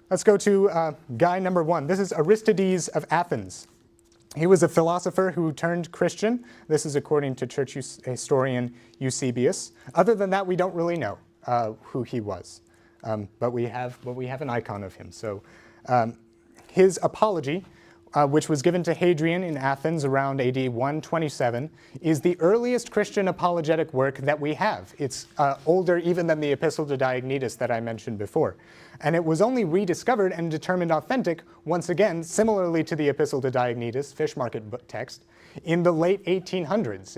let's go to guy number 1. This is Aristides of Athens. He was a philosopher who turned Christian. This is according to church historian Eusebius. Other than that, we don't really know who he was, but we have an icon of him. So his Apology, which was given to Hadrian in Athens around AD 127, is the earliest Christian apologetic work that we have. It's older even than the Epistle to Diognetus that I mentioned before. And it was only rediscovered and determined authentic, once again, similarly to the Epistle to Diognetus, fish market book text, in the late 1800s.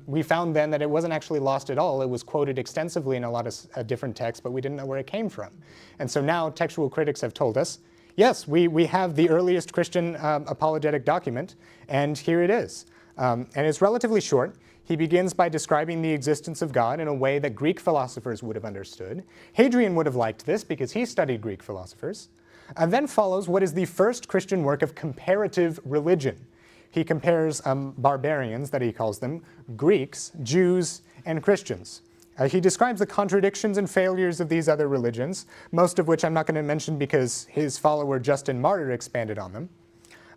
We found then that it wasn't actually lost at all. It was quoted extensively in a lot of different texts, but we didn't know where it came from. And so now textual critics have told us, yes, we have the earliest Christian apologetic document, and here it is. And it's relatively short. He begins by describing the existence of God in a way that Greek philosophers would have understood. Hadrian would have liked this because he studied Greek philosophers. And then follows what is the first Christian work of comparative religion. He compares barbarians, that he calls them, Greeks, Jews, and Christians. He describes the contradictions and failures of these other religions, most of which I'm not going to mention because his follower Justin Martyr expanded on them.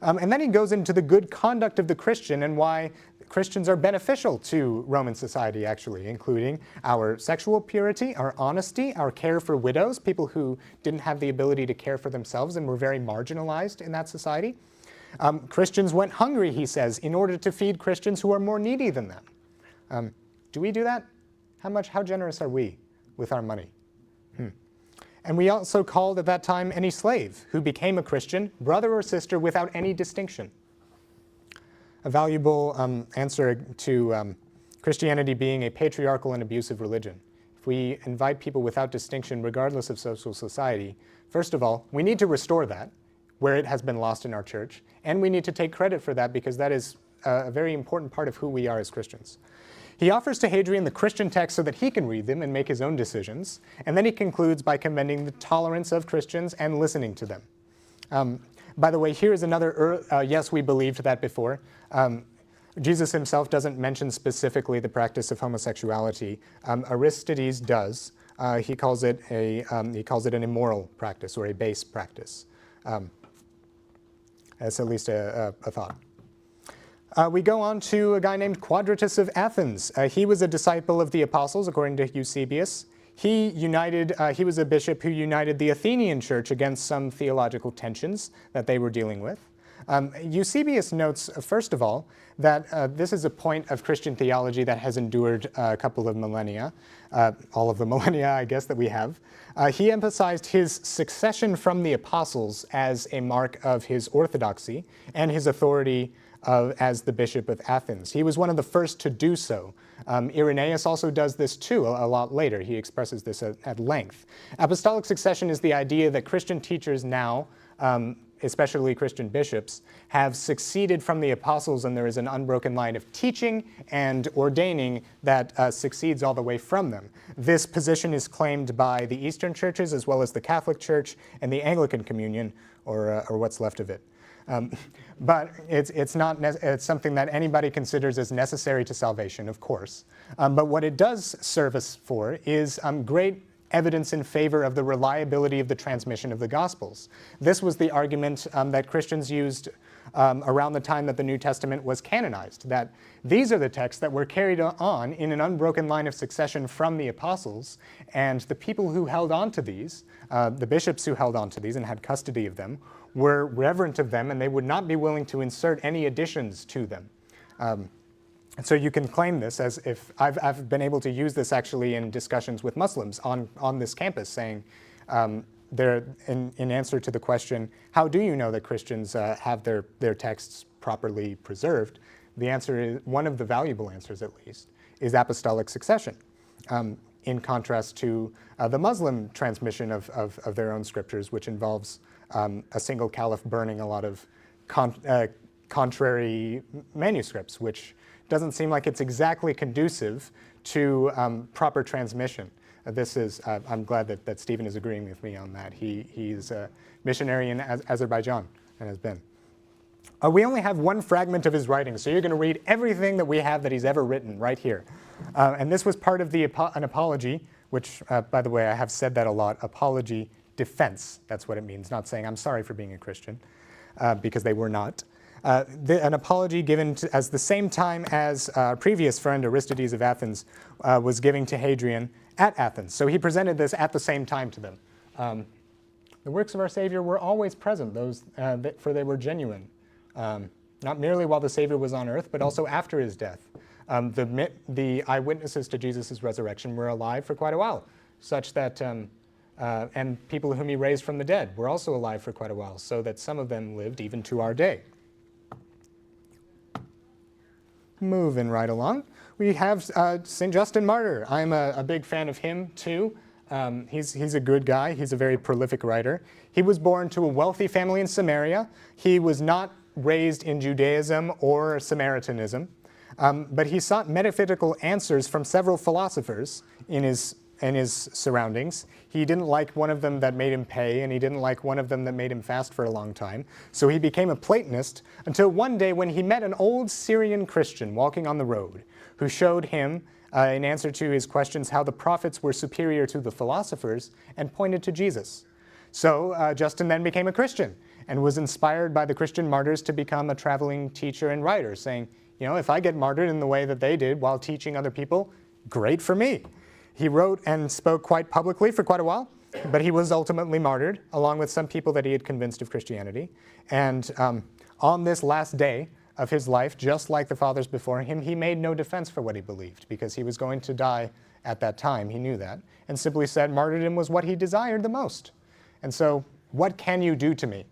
And then he goes into the good conduct of the Christian and why Christians are beneficial to Roman society, actually, including our sexual purity, our honesty, our care for widows, people who didn't have the ability to care for themselves and were very marginalized in that society. Christians went hungry, he says, in order to feed Christians who are more needy than them. Do we do that? How generous are we with our money? And we also called at that time any slave who became a Christian, brother or sister, without any distinction. A valuable answer to Christianity being a patriarchal and abusive religion. If we invite people without distinction, regardless of social society, first of all, we need to restore that where it has been lost in our church, and we need to take credit for that because that is a very important part of who we are as Christians. He offers to Hadrian the Christian texts so that he can read them and make his own decisions, and then he concludes by commending the tolerance of Christians and listening to them. By the way, here is another, yes, we believed that before. Jesus himself doesn't mention specifically the practice of homosexuality. Aristides does. He calls it an immoral practice or a base practice. That's at least a thought. We go on to a guy named Quadratus of Athens. He was a disciple of the apostles, according to Eusebius. He was a bishop who united the Athenian church against some theological tensions that they were dealing with. Eusebius notes, first of all, that this is a point of Christian theology that has endured a couple of millennia, all of the millennia, I guess, that we have. He emphasized his succession from the apostles as a mark of his orthodoxy and his authority as the bishop of Athens. He was one of the first to do so. Irenaeus also does this too a lot later. He expresses this at length. Apostolic succession is the idea that Christian teachers now, especially Christian bishops, have succeeded from the apostles, and there is an unbroken line of teaching and ordaining that succeeds all the way from them. This position is claimed by the Eastern churches as well as the Catholic Church and the Anglican Communion, or what's left of it. But it's something that anybody considers as necessary to salvation, of course. But what it does serve us for is great evidence in favor of the reliability of the transmission of the Gospels. This was the argument that Christians used around the time that the New Testament was canonized, that these are the texts that were carried on in an unbroken line of succession from the apostles, and the people who held on to these, the bishops who held on to these and had custody of them, were reverent of them, and they would not be willing to insert any additions to them. So you can claim this as if I've been able to use this actually in discussions with Muslims on this campus, saying in answer to the question, how do you know that Christians have their texts properly preserved? The answer is, one of the valuable answers at least, is apostolic succession, in contrast to the Muslim transmission of their own scriptures, which involves a single caliph burning a lot of contrary manuscripts, which doesn't seem like it's exactly conducive to proper transmission. I'm glad that Stephen is agreeing with me on that. He's a missionary in Azerbaijan and has been. We only have one fragment of his writing, so you're going to read everything that we have that he's ever written right here. And this was part of an apology, which, by the way, I have said that a lot, apology defense. That's what it means, not saying I'm sorry for being a Christian, because they were not. An apology given as the same time as our previous friend Aristides of Athens was giving to Hadrian at Athens. So he presented this at the same time to them. The works of our Savior were always present, for they were genuine, not merely while the Savior was on earth, but also after his death. The eyewitnesses to Jesus' resurrection were alive for quite a while, such that, and people whom he raised from the dead were also alive for quite a while, so that some of them lived even to our day. Moving right along, we have St. Justin Martyr. I'm a big fan of him too. He's a good guy. He's a very prolific writer. He was born to a wealthy family in Samaria. He was not raised in Judaism or Samaritanism, but he sought metaphysical answers from several philosophers in his surroundings. He didn't like one of them that made him pay, and he didn't like one of them that made him fast for a long time. So he became a Platonist until one day when he met an old Syrian Christian walking on the road who showed him, in answer to his questions, how the prophets were superior to the philosophers and pointed to Jesus. So Justin then became a Christian and was inspired by the Christian martyrs to become a traveling teacher and writer, saying, if I get martyred in the way that they did while teaching other people, great for me. He wrote and spoke quite publicly for quite a while, but he was ultimately martyred, along with some people that he had convinced of Christianity. And on this last day of his life, just like the fathers before him, he made no defense for what he believed, because he was going to die at that time. He knew that, and simply said martyrdom was what he desired the most. And so, what can you do to me?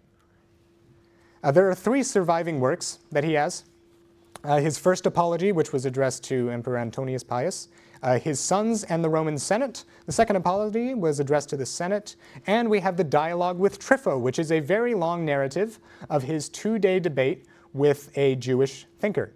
There are 3 surviving works that he has. His first apology, which was addressed to Emperor Antonius Pius, his sons and the Roman Senate. The second apology was addressed to the Senate. And we have the dialogue with Trypho, which is a very long narrative of his 2-day debate with a Jewish thinker.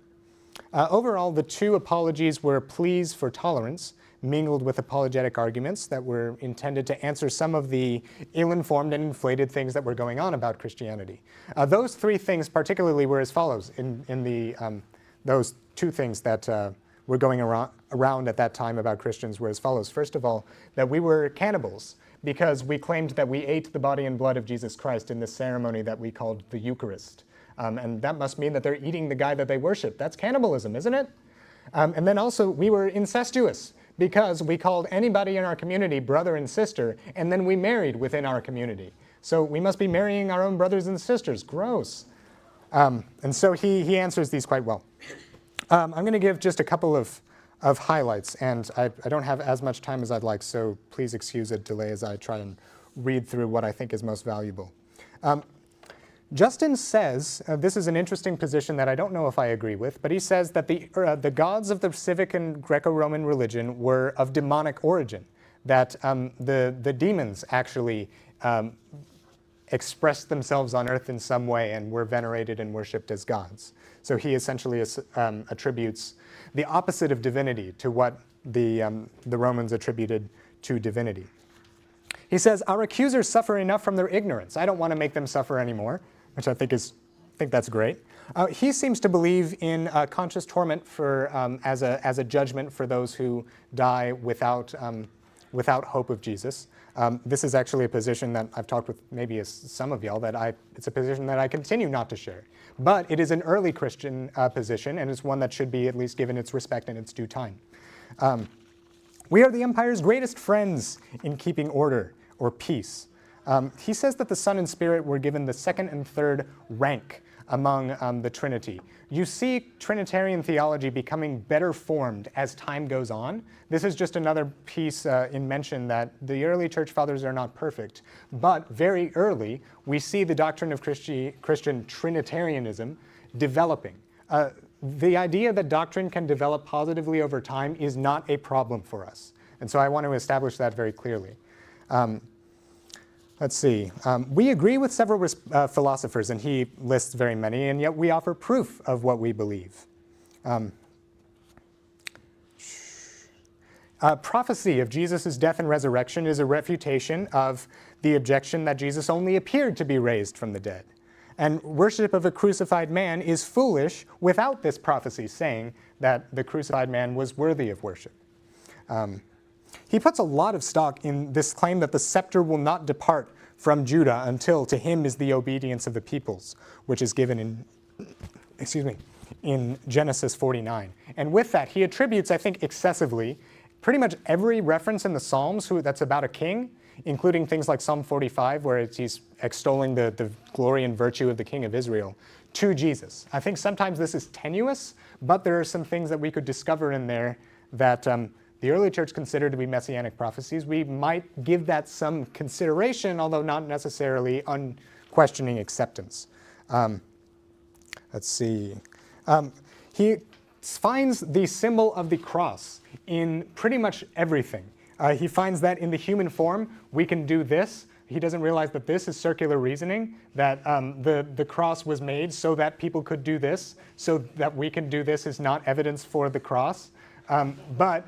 Overall, the 2 apologies were pleas for tolerance, mingled with apologetic arguments that were intended to answer some of the ill-informed and inflated things that were going on about Christianity. Those 3 things particularly were as follows those 2 things that were going around at that time about Christians were as follows. First of all, that we were cannibals because we claimed that we ate the body and blood of Jesus Christ in this ceremony that we called the Eucharist. And that must mean that they're eating the guy that they worship. That's cannibalism, isn't it? And then also, we were incestuous because we called anybody in our community brother and sister, and then we married within our community. So we must be marrying our own brothers and sisters. Gross. And so he answers these quite well. I'm going to give just a couple of highlights, and I don't have as much time as I'd like, so please excuse a delay as I try and read through what I think is most valuable. Justin says, this is an interesting position that I don't know if I agree with, but he says that the gods of the civic and Greco-Roman religion were of demonic origin, that the demons actually expressed themselves on earth in some way and were venerated and worshipped as gods. So he essentially attributes the opposite of divinity to what the Romans attributed to divinity. He says, our accusers suffer enough from their ignorance. I don't want to make them suffer anymore, which I think that's great. He seems to believe in conscious torment for, as a judgment for those who die without hope of Jesus. This is actually a position that I've talked with maybe some of y'all it's a position that I continue not to share. But it is an early Christian position, and it's one that should be at least given its respect in its due time. We are the empire's greatest friends in keeping order or peace. He says that the Son and Spirit were given the second and third rank among the Trinity. You see Trinitarian theology becoming better formed as time goes on. This is just another piece in mention that the early church fathers are not perfect, but very early we see the doctrine of Christian Trinitarianism developing. The idea that doctrine can develop positively over time is not a problem for us. And so I want to establish that very clearly. Let's see. We agree with several philosophers, and he lists very many, and yet we offer proof of what we believe. Prophecy of Jesus' death and resurrection is a refutation of the objection that Jesus only appeared to be raised from the dead. And worship of a crucified man is foolish without this prophecy saying that the crucified man was worthy of worship. He puts a lot of stock in this claim that the scepter will not depart from Judah until to him is the obedience of the peoples, which is given in Genesis 49. And with that, he attributes, I think excessively, pretty much every reference in the Psalms that's about a king, including things like Psalm 45, where he's extolling the glory and virtue of the King of Israel, to Jesus. I think sometimes this is tenuous, but there are some things that we could discover in there that the early church considered to be messianic prophecies. We might give that some consideration, although not necessarily unquestioning acceptance. Let's see. He finds the symbol of the cross in pretty much everything. He finds that in the human form, we can do this. He doesn't realize that this is circular reasoning, that the cross was made so that people could do this, so that we can do this is not evidence for the cross. But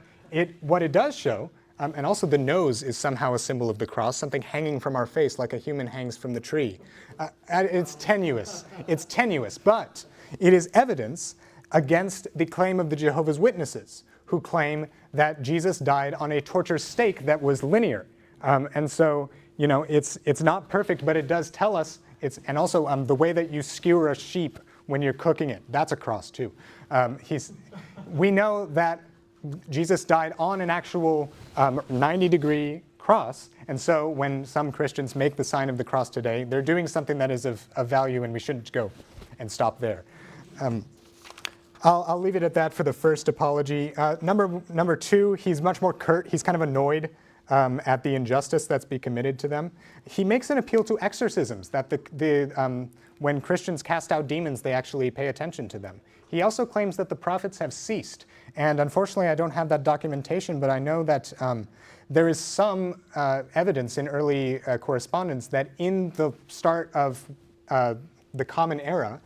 what it does show, and also the nose is somehow a symbol of the cross, something hanging from our face like a human hangs from the tree. It's tenuous, but it is evidence against the claim of the Jehovah's Witnesses, who claim that Jesus died on a torture stake that was linear. And so, it's not perfect, but it does tell us, and also the way that you skewer a sheep when you're cooking it, that's a cross too. We know that Jesus died on an actual 90-degree cross, and so when some Christians make the sign of the cross today, they're doing something that is of value, and we shouldn't go and stop there. I'll leave it at that for the first apology. Number two, he's much more curt. He's kind of annoyed at the injustice that's being committed to them. He makes an appeal to exorcisms, that when Christians cast out demons, they actually pay attention to them. He also claims that the prophets have ceased. And unfortunately, I don't have that documentation, but I know that there is some evidence in early correspondence that in the start of the Common Era,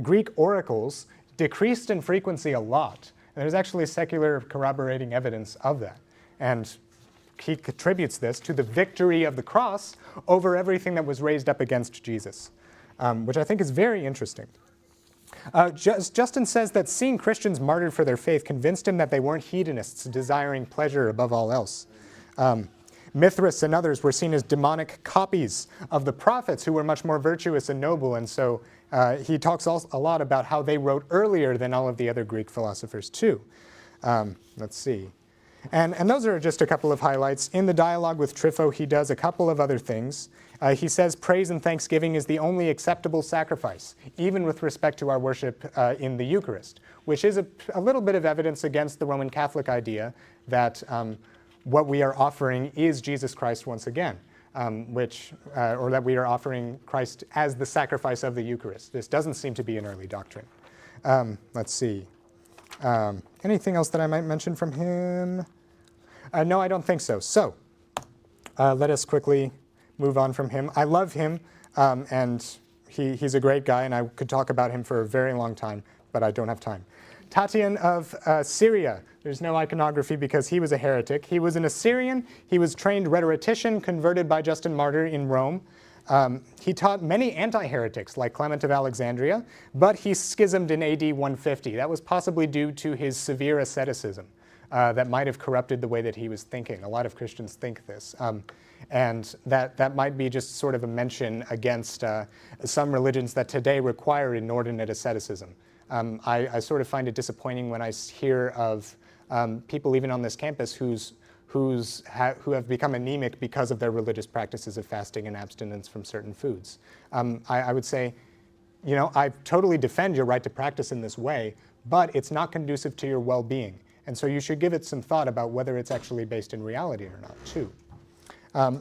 Greek oracles decreased in frequency a lot. And there's actually secular corroborating evidence of that. And he attributes this to the victory of the cross over everything that was raised up against Jesus, which I think is very interesting. Justin says that seeing Christians martyred for their faith convinced him that they weren't hedonists desiring pleasure above all else. Mithras and others were seen as demonic copies of the prophets who were much more virtuous and noble, and so he talks a lot about how they wrote earlier than all of the other Greek philosophers too. Let's see. And those are just a couple of highlights. In the dialogue with Trypho, he does a couple of other things. He says praise and thanksgiving is the only acceptable sacrifice, even with respect to our worship in the Eucharist, which is a little bit of evidence against the Roman Catholic idea that what we are offering is Jesus Christ once again, or that we are offering Christ as the sacrifice of the Eucharist. This doesn't seem to be an early doctrine. Let's see. Anything else that I might mention from him? No, I don't think so. So let us quickly move on from him. I love him, and he's a great guy, and I could talk about him for a very long time, but I don't have time. Tatian of Syria. There's no iconography because he was a heretic. He was an Assyrian. He was trained rhetorician, converted by Justin Martyr in Rome. He taught many anti-heretics like Clement of Alexandria, but he schismed in AD 150. That was possibly due to his severe asceticism that might have corrupted the way that he was thinking. A lot of Christians think this. And that might be just sort of a mention against some religions that today require inordinate asceticism. I sort of find it disappointing when I hear of people even on this campus who have become anemic because of their religious practices of fasting and abstinence from certain foods. I would say, I totally defend your right to practice in this way, but it's not conducive to your well-being. And so you should give it some thought about whether it's actually based in reality or not, too.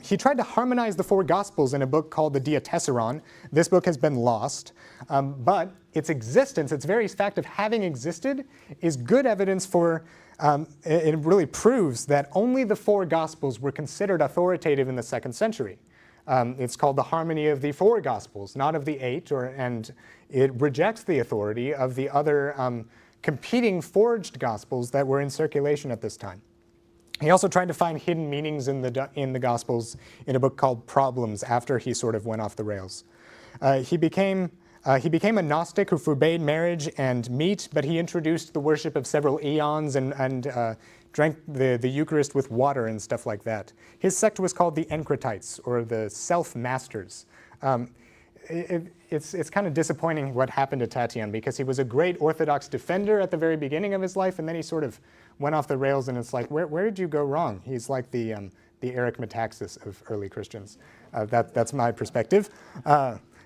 He tried to harmonize the four Gospels in a book called the Diatessaron. This book has been lost, but its existence, its very fact of having existed, is good evidence for, it really proves that only the four Gospels were considered authoritative in the 2nd century. It's called the Harmony of the Four Gospels, not of the 8, and it rejects the authority of the other competing forged Gospels that were in circulation at this time. He also tried to find hidden meanings in the Gospels in a book called Problems after he sort of went off the rails. He became a Gnostic who forbade marriage and meat, but he introduced the worship of several eons and drank the Eucharist with water and stuff like that. His sect was called the Encratites, or the Self-Masters. It's kind of disappointing what happened to Tatian, because he was a great Orthodox defender at the very beginning of his life, and then he sort of went off the rails, and it's like, where did you go wrong? He's like the Eric Metaxas of early Christians. That's my perspective.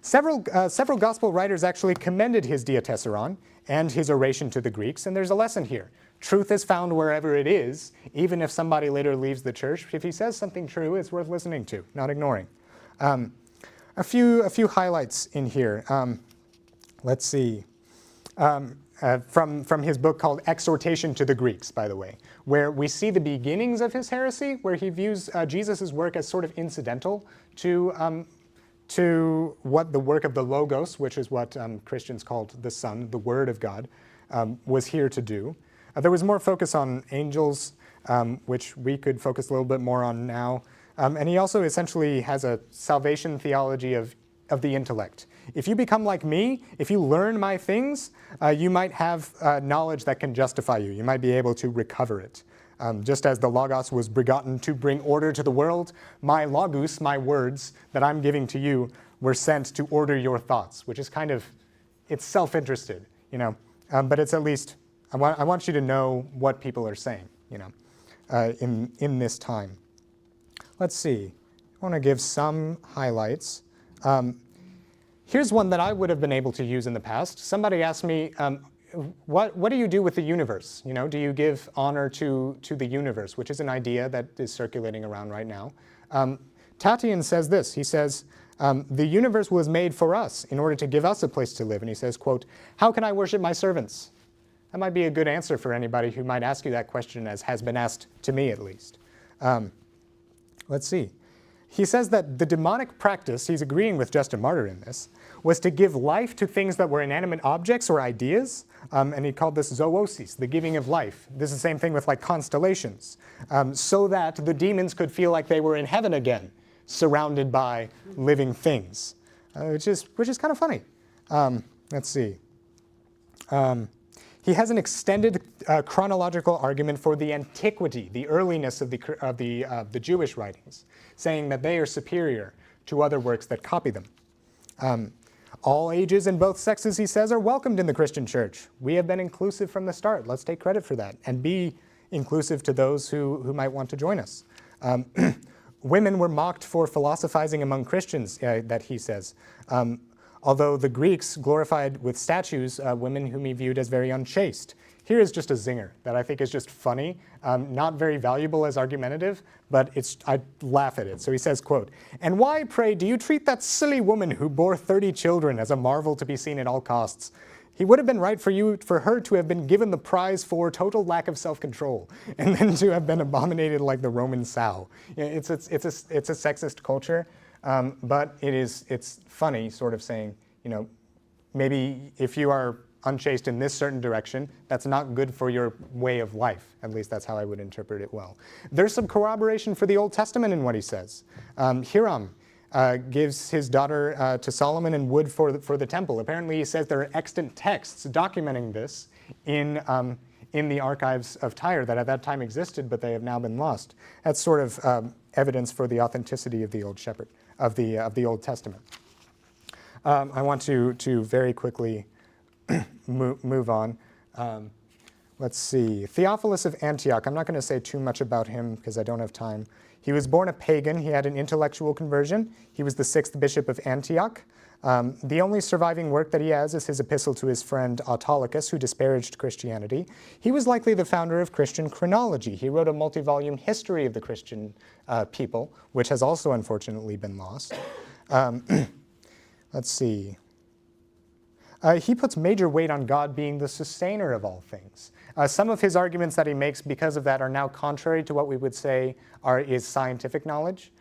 Several gospel writers actually commended his Diatessaron and his oration to the Greeks, and there's a lesson here. Truth is found wherever it is, even if somebody later leaves the church. If he says something true, it's worth listening to, not ignoring. A few highlights in here. Let's see. From his book called Exhortation to the Greeks, by the way, where we see the beginnings of his heresy, where he views Jesus' work as sort of incidental to what the work of the Logos, which is what Christians called the Son, the Word of God, was here to do. There was more focus on angels, which we could focus a little bit more on now. And he also essentially has a salvation theology of the intellect. If you become like me, if you learn my things, you might have knowledge that can justify you. You might be able to recover it. Just as the Logos was begotten to bring order to the world, my Logos, my words that I'm giving to you, were sent to order your thoughts, which is kind of, it's self-interested, but it's at least, I want you to know what people are saying, in this time. Let's see. I want to give some highlights. Here's one that I would have been able to use in the past. Somebody asked me, what do you do with the universe? Do you give honor to the universe, which is an idea that is circulating around right now. Tatian says this. He says, the universe was made for us in order to give us a place to live. And he says, quote, how can I worship my servants? That might be a good answer for anybody who might ask you that question, as has been asked to me at least. Let's see. He says that the demonic practice, he's agreeing with Justin Martyr in this, was to give life to things that were inanimate objects or ideas, and he called this zoosis, the giving of life. This is the same thing with like constellations, so that the demons could feel like they were in heaven again, surrounded by living things, which is kind of funny. Let's see. He has an extended chronological argument for the antiquity, the earliness of the Jewish writings, saying that they are superior to other works that copy them. All ages and both sexes, he says, are welcomed in the Christian church. We have been inclusive from the start. Let's take credit for that and be inclusive to those who might want to join us. Women were mocked for philosophizing among Christians, that he says. Although the Greeks glorified with statues women whom he viewed as very unchaste. Here is just a zinger that I think is just funny, not very valuable as argumentative, but I laugh at it. So he says, quote, "And why, pray, do you treat that silly woman who bore 30 children as a marvel to be seen at all costs? He would have been right for her to have been given the prize for total lack of self-control, and then to have been abominated like the Roman sow." It's a sexist culture, but it's funny, sort of saying, maybe if you are unchaste in this certain direction, that's not good for your way of life. At least that's how I would interpret it well. There's some corroboration for the Old Testament in what he says. Hiram gives his daughter to Solomon in wood for the temple. Apparently he says there are extant texts documenting this in the archives of Tyre that at that time existed, but they have now been lost. That's sort of evidence for the authenticity of the of the Old Testament. I want to very quickly move on. Let's see. Theophilus of Antioch. I'm not going to say too much about him because I don't have time. He was born a pagan. He had an intellectual conversion. He was the 6th bishop of Antioch. The only surviving work that he has is his epistle to his friend Autolycus, who disparaged Christianity. He was likely the founder of Christian chronology. He wrote a multi-volume history of the Christian people, which has also unfortunately been lost. Let's see. He puts major weight on God being the sustainer of all things. Some of his arguments that he makes because of that are now contrary to what we would say is scientific knowledge.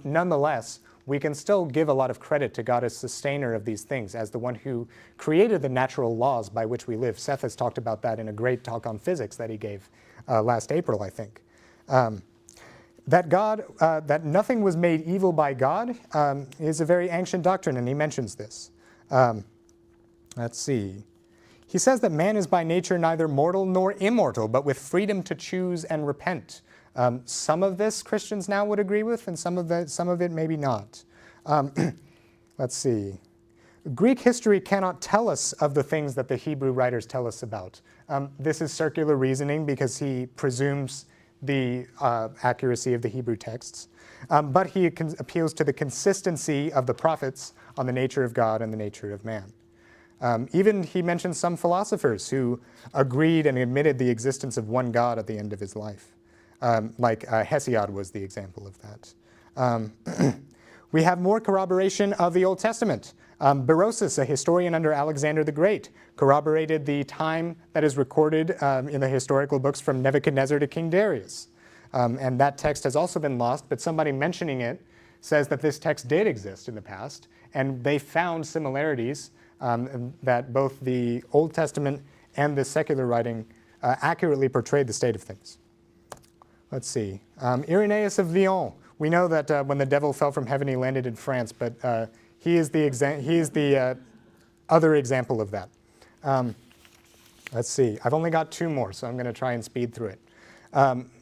Nonetheless, we can still give a lot of credit to God as sustainer of these things, as the one who created the natural laws by which we live. Seth has talked about that in a great talk on physics that he gave last April, I think. That nothing was made evil by God is a very ancient doctrine, and he mentions this. Let's see. He says that man is by nature neither mortal nor immortal, but with freedom to choose and repent. Some of this Christians now would agree with, and some of it maybe not. Let's see. Greek history cannot tell us of the things that the Hebrew writers tell us about. This is circular reasoning because he presumes the accuracy of the Hebrew texts. But he appeals to the consistency of the prophets on the nature of God and the nature of man. Even he mentions some philosophers who agreed and admitted the existence of one God at the end of his life. Like Hesiod was the example of that. We have more corroboration of the Old Testament. Berosus, a historian under Alexander the Great, corroborated the time that is recorded in the historical books from Nebuchadnezzar to King Darius. And that text has also been lost, but somebody mentioning it says that this text did exist in the past, and they found similarities that both the Old Testament and the secular writing accurately portrayed the state of things. Let's see. Irenaeus of Lyons. We know that when the devil fell from heaven, he landed in France, but he is the other example of that. Let's see. I've only got 2 more, so I'm going to try and speed through it.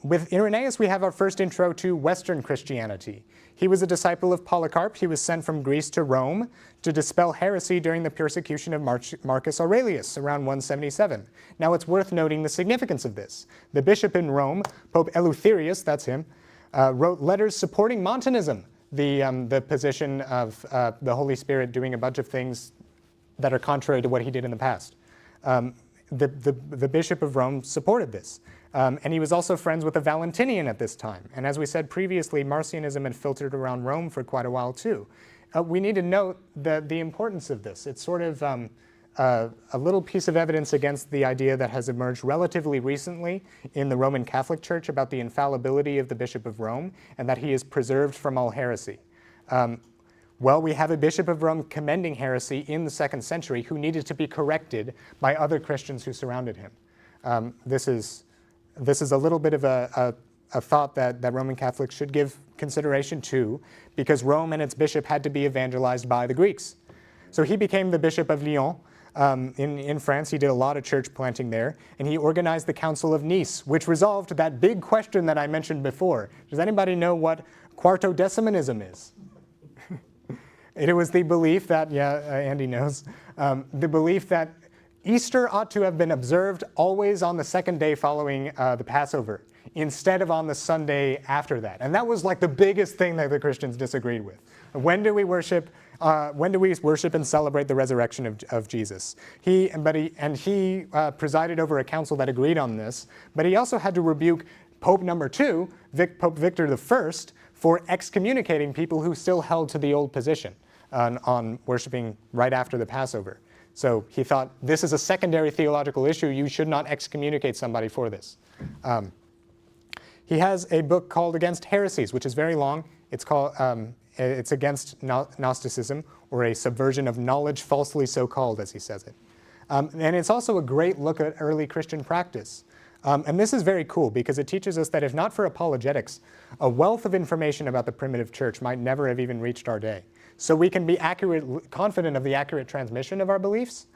With Irenaeus, we have our first intro to Western Christianity. He was a disciple of Polycarp. He was sent from Greece to Rome to dispel heresy during the persecution of Marcus Aurelius around 177. Now it's worth noting the significance of this. The bishop in Rome, Pope Eleutherius, that's him, wrote letters supporting Montanism, the position of the Holy Spirit doing a bunch of things that are contrary to what he did in the past. The Bishop of Rome supported this. And he was also friends with a Valentinian at this time. And as we said previously, Marcionism had filtered around Rome for quite a while too. We need to note the importance of this. It's sort of a little piece of evidence against the idea that has emerged relatively recently in the Roman Catholic Church about the infallibility of the Bishop of Rome and that he is preserved from all heresy. Well, we have a Bishop of Rome commending heresy in the 2nd century who needed to be corrected by other Christians who surrounded him. This is a little bit of a thought that Roman Catholics should give consideration to, because Rome and its bishop had to be evangelized by the Greeks. So he became the Bishop of Lyons in France. He did a lot of church planting there, and he organized the Council of Nice, which resolved that big question that I mentioned before. Does anybody know what Quartodecimanism is? It was the belief that, Andy knows, the belief that Easter ought to have been observed always on the second day following the Passover, instead of on the Sunday after that. And that was like the biggest thing that the Christians disagreed with. When do we worship and celebrate the resurrection of Jesus? He presided over a council that agreed on this, but he also had to rebuke Pope number 2, Pope Victor I, for excommunicating people who still held to the old position on worshiping right after the Passover. So he thought, this is a secondary theological issue. You should not excommunicate somebody for this. He has a book called Against Heresies, which is very long. It's against Gnosticism, or a subversion of knowledge falsely so called, as he says it. And it's also a great look at early Christian practice. And this is very cool because it teaches us that if not for apologetics, a wealth of information about the primitive church might never have even reached our day. So we can be confident of the accurate transmission of our beliefs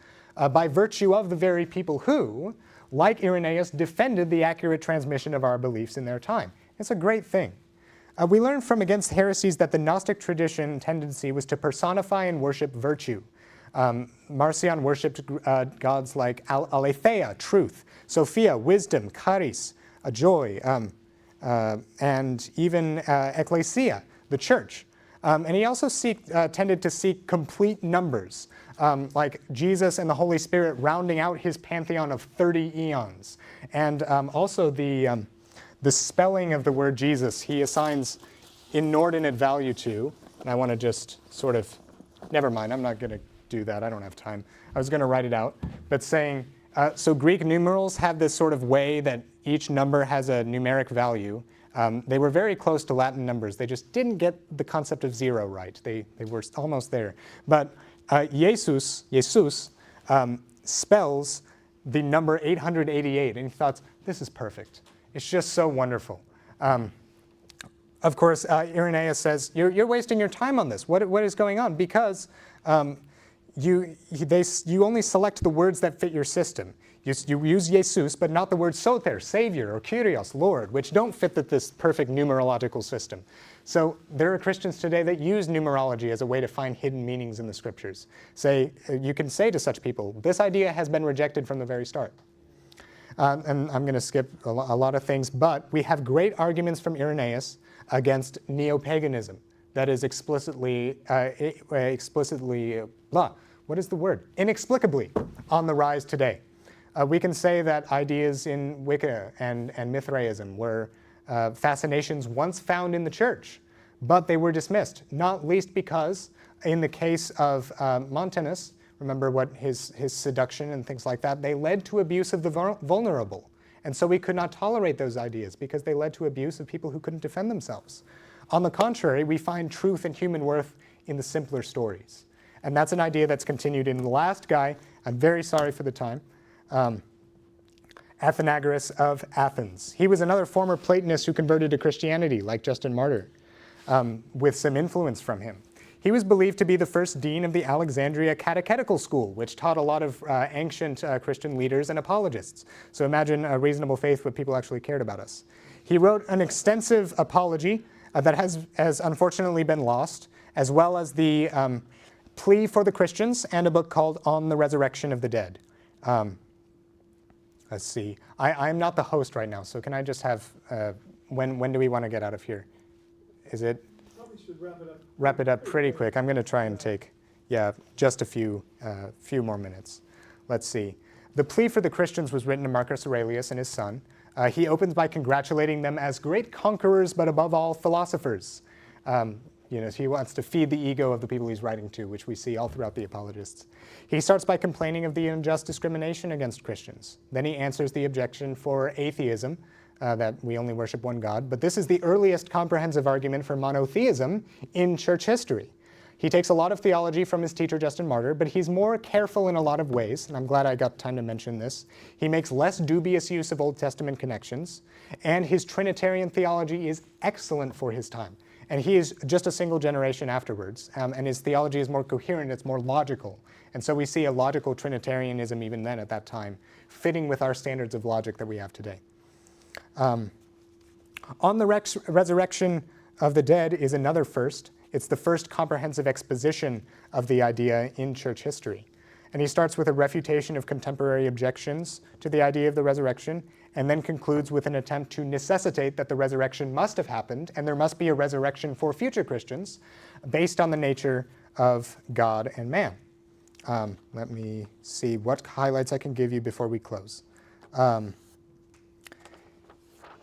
by virtue of the very people who, like Irenaeus, defended the accurate transmission of our beliefs in their time. It's a great thing. We learn from Against Heresies that the Gnostic tradition tendency was to personify and worship virtue. Marcion worshipped gods like Aletheia, truth, Sophia, wisdom, charis, joy, and even ecclesia, the church. And he also tended to seek complete numbers, like Jesus and the Holy Spirit rounding out his pantheon of 30 eons. And also the spelling of the word Jesus he assigns inordinate value to. And I want to just sort of, never mind, I'm not going to do that. I don't have time. I was going to write it out. But saying, so Greek numerals have this sort of way that each number has a numeric value. They were very close to Latin numbers. They just didn't get the concept of zero right. They were almost there. But Jesus spells the number 888, and he thought, this is perfect. It's just so wonderful. Of course, Irenaeus says, you're wasting your time on this. What is going on? Because you only select the words that fit your system. You use Jesus, but not the word soter, Savior, or Kyrios, Lord, which don't fit this perfect numerological system. So there are Christians today that use numerology as a way to find hidden meanings in the scriptures. You can say to such people, this idea has been rejected from the very start. And I'm going to skip a lot of things, but we have great arguments from Irenaeus against neo-paganism that is inexplicably on the rise today. We can say that ideas in Wicca and Mithraism were fascinations once found in the church, but they were dismissed, not least because in the case of Montanus, remember what his seduction and things like that, they led to abuse of the vulnerable. And so we could not tolerate those ideas because they led to abuse of people who couldn't defend themselves. On the contrary, we find truth and human worth in the simpler stories. And that's an idea that's continued in the last guy. I'm very sorry for the time. Athenagoras of Athens. He was another former Platonist who converted to Christianity, like Justin Martyr, with some influence from him. He was believed to be the first dean of the Alexandria Catechetical School, which taught a lot of ancient Christian leaders and apologists. So imagine a reasonable faith, what people actually cared about us. He wrote an extensive apology that has unfortunately been lost, as well as the plea for the Christians and a book called On the Resurrection of the Dead. Let's see. I'm not the host right now, so can I just have, when do we want to get out of here? Is it? Probably should wrap it up. Wrap it up pretty quick. I'm going to try and take, just a few more minutes. Let's see. The plea for the Christians was written to Marcus Aurelius and his son. He opens by congratulating them as great conquerors, but above all, philosophers. He wants to feed the ego of the people he's writing to, which we see all throughout the Apologists. He starts by complaining of the unjust discrimination against Christians. Then he answers the objection for atheism, that we only worship one God. But this is the earliest comprehensive argument for monotheism in church history. He takes a lot of theology from his teacher, Justin Martyr, but he's more careful in a lot of ways, and I'm glad I got time to mention this. He makes less dubious use of Old Testament connections, and his Trinitarian theology is excellent for his time. And he is just a single generation afterwards, and his theology is more coherent, it's more logical. And so we see a logical Trinitarianism even then at that time, fitting with our standards of logic that we have today. On the resurrection of the dead is another first. It's the first comprehensive exposition of the idea in church history. And he starts with a refutation of contemporary objections to the idea of the resurrection, and then concludes with an attempt to necessitate that the resurrection must have happened, and there must be a resurrection for future Christians based on the nature of God and man. Let me see what highlights I can give you before we close.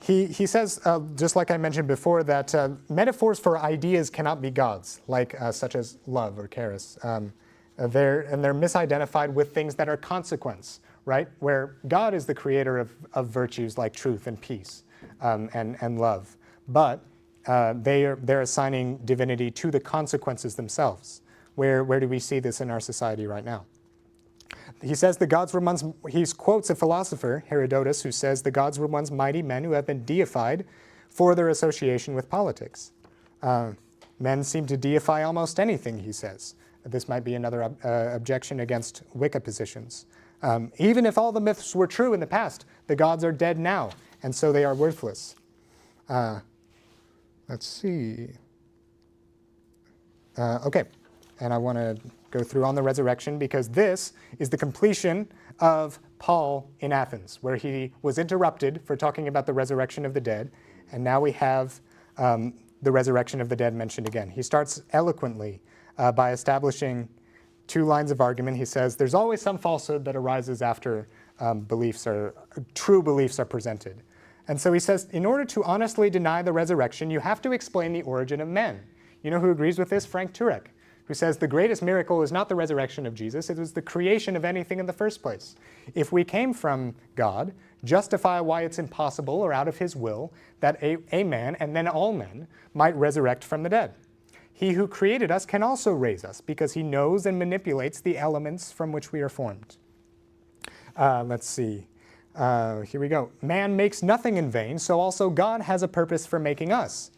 He says, just like I mentioned before, that metaphors for ideas cannot be gods, like such as love or charis. They're misidentified with things that are consequence, right? Where God is the creator of virtues like truth and peace and love. But they're assigning divinity to the consequences themselves. Where do we see this in our society right now? He says the gods were once, he quotes a philosopher, Herodotus, who says the gods were once mighty men who have been deified for their association with politics. Men seem to deify almost anything, he says. This might be another objection against Wicca positions. Even if all the myths were true in the past, the gods are dead now, and so they are worthless. Let's see. Okay, and I want to go through on the resurrection because this is the completion of Paul in Athens, where he was interrupted for talking about the resurrection of the dead, and now we have the resurrection of the dead mentioned again. He starts eloquently by establishing 2 lines of argument. He says, there's always some falsehood that arises after true beliefs are presented. And so he says, in order to honestly deny the resurrection, you have to explain the origin of men. You know who agrees with this? Frank Turek, who says the greatest miracle is not the resurrection of Jesus, it was the creation of anything in the first place. If we came from God, justify why it's impossible or out of his will that a man, and then all men, might resurrect from the dead. He who created us can also raise us because he knows and manipulates the elements from which we are formed. Let's see. Here we go. Man makes nothing in vain, so also God has a purpose for making us.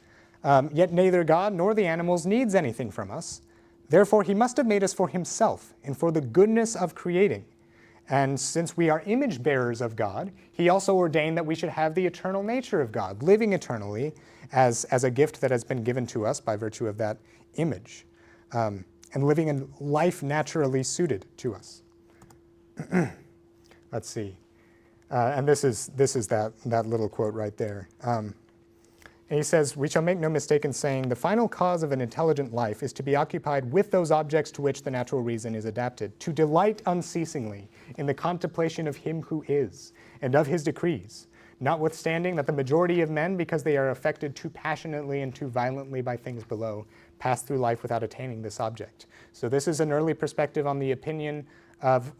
Yet neither God nor the animals needs anything from us. Therefore, he must have made us for himself and for the goodness of creating. And since we are image bearers of God, he also ordained that we should have the eternal nature of God, living eternally as a gift that has been given to us by virtue of that image, and living a life naturally suited to us. Let's see. And this is that little quote right there. And he says, we shall make no mistake in saying the final cause of an intelligent life is to be occupied with those objects to which the natural reason is adapted, to delight unceasingly in the contemplation of him who is, and of his decrees, notwithstanding that the majority of men, because they are affected too passionately and too violently by things below, pass through life without attaining this object. So this is an early perspective on the opinion of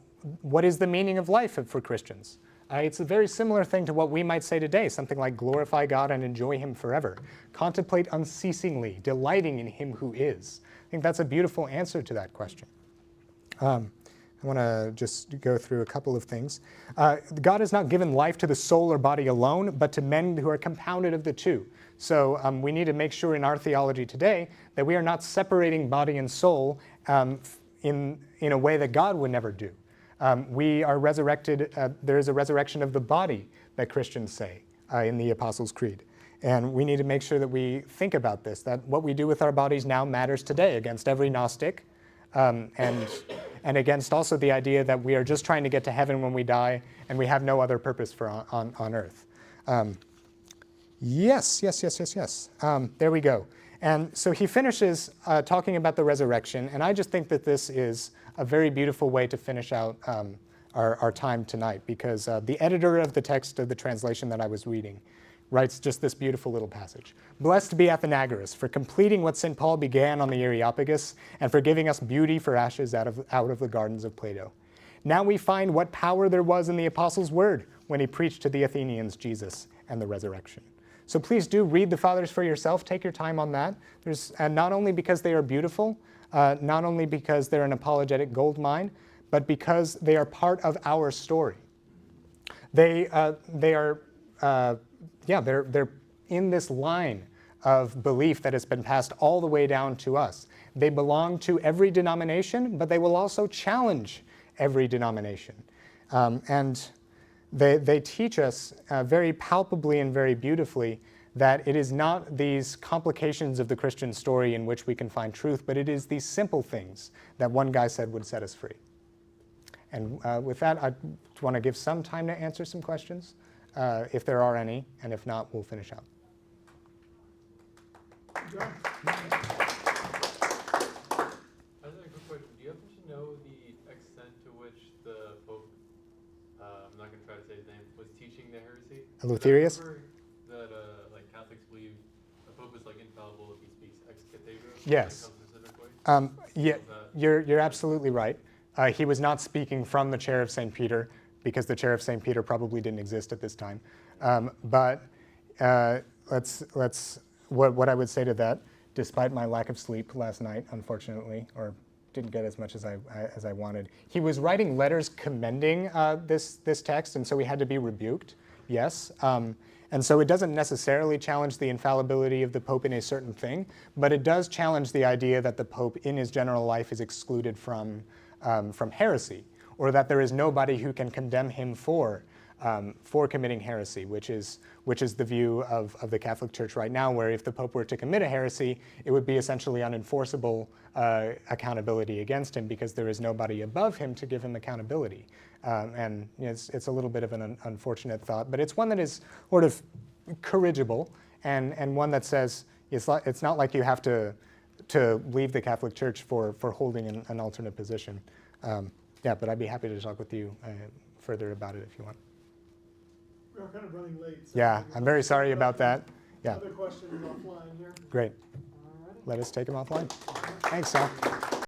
what is the meaning of life for Christians. It's a very similar thing to what we might say today, something like glorify God and enjoy him forever. Contemplate unceasingly, delighting in him who is. I think that's a beautiful answer to that question. I want to just go through a couple of things. God has not given life to the soul or body alone, but to men who are compounded of the two. So we need to make sure in our theology today that we are not separating body and soul in a way that God would never do. We are resurrected, there is a resurrection of the body that Christians say in the Apostles' Creed. And we need to make sure that we think about this, that what we do with our bodies now matters today against every Gnostic, and against also the idea that we are just trying to get to heaven when we die and we have no other purpose for on earth. Yes. There we go. And so he finishes talking about the resurrection, and I just think that this is a very beautiful way to finish out our time tonight, because the editor of the text of the translation that I was reading writes just this beautiful little passage. Blessed be Athenagoras for completing what St. Paul began on the Areopagus and for giving us beauty for ashes out of the gardens of Plato. Now we find what power there was in the apostles' word when he preached to the Athenians Jesus and the resurrection. So please do read the Fathers for yourself. Take your time on that. And not only because they are beautiful, not only because they're an apologetic gold mine, but because they are part of our story. They're in this line of belief that has been passed all the way down to us. They belong to every denomination, but they will also challenge every denomination. And they teach us very palpably and very beautifully that it is not these complications of the Christian story in which we can find truth, but it is these simple things that one guy said would set us free. And with that, I want to give some time to answer some questions, if there are any, and if not, we'll finish up. I have a quick question. Do you happen to know the extent to which the Pope, I'm not going to try to say his name, was teaching the heresy? Eleutherius? I remember that like Catholics believe the Pope is like infallible if he speaks ex cathedra. Yes. Yeah, you're absolutely right. He was not speaking from the chair of St. Peter, because the chair of St. Peter probably didn't exist at this time. But what I would say to that, despite my lack of sleep last night, unfortunately, or didn't get as much as I wanted, he was writing letters commending this text, and so he had to be rebuked. Yes. And so it doesn't necessarily challenge the infallibility of the Pope in a certain thing, but it does challenge the idea that the Pope in his general life is excluded from heresy, or that there is nobody who can condemn him for committing heresy, which is the view of the Catholic Church right now, where if the Pope were to commit a heresy, it would be essentially unenforceable accountability against him, because there is nobody above him to give him accountability. And it's a little bit of an unfortunate thought, but it's one that is sort of corrigible, and one that says it's not like you have to leave the Catholic Church for holding an alternate position. Yeah, but I'd be happy to talk with you further about it if you want. We are kind of running late. So Yeah, I'm very sorry about that. Yeah. Other questions offline here? Great. Alrighty. Let us take them offline. Thanks, Sal.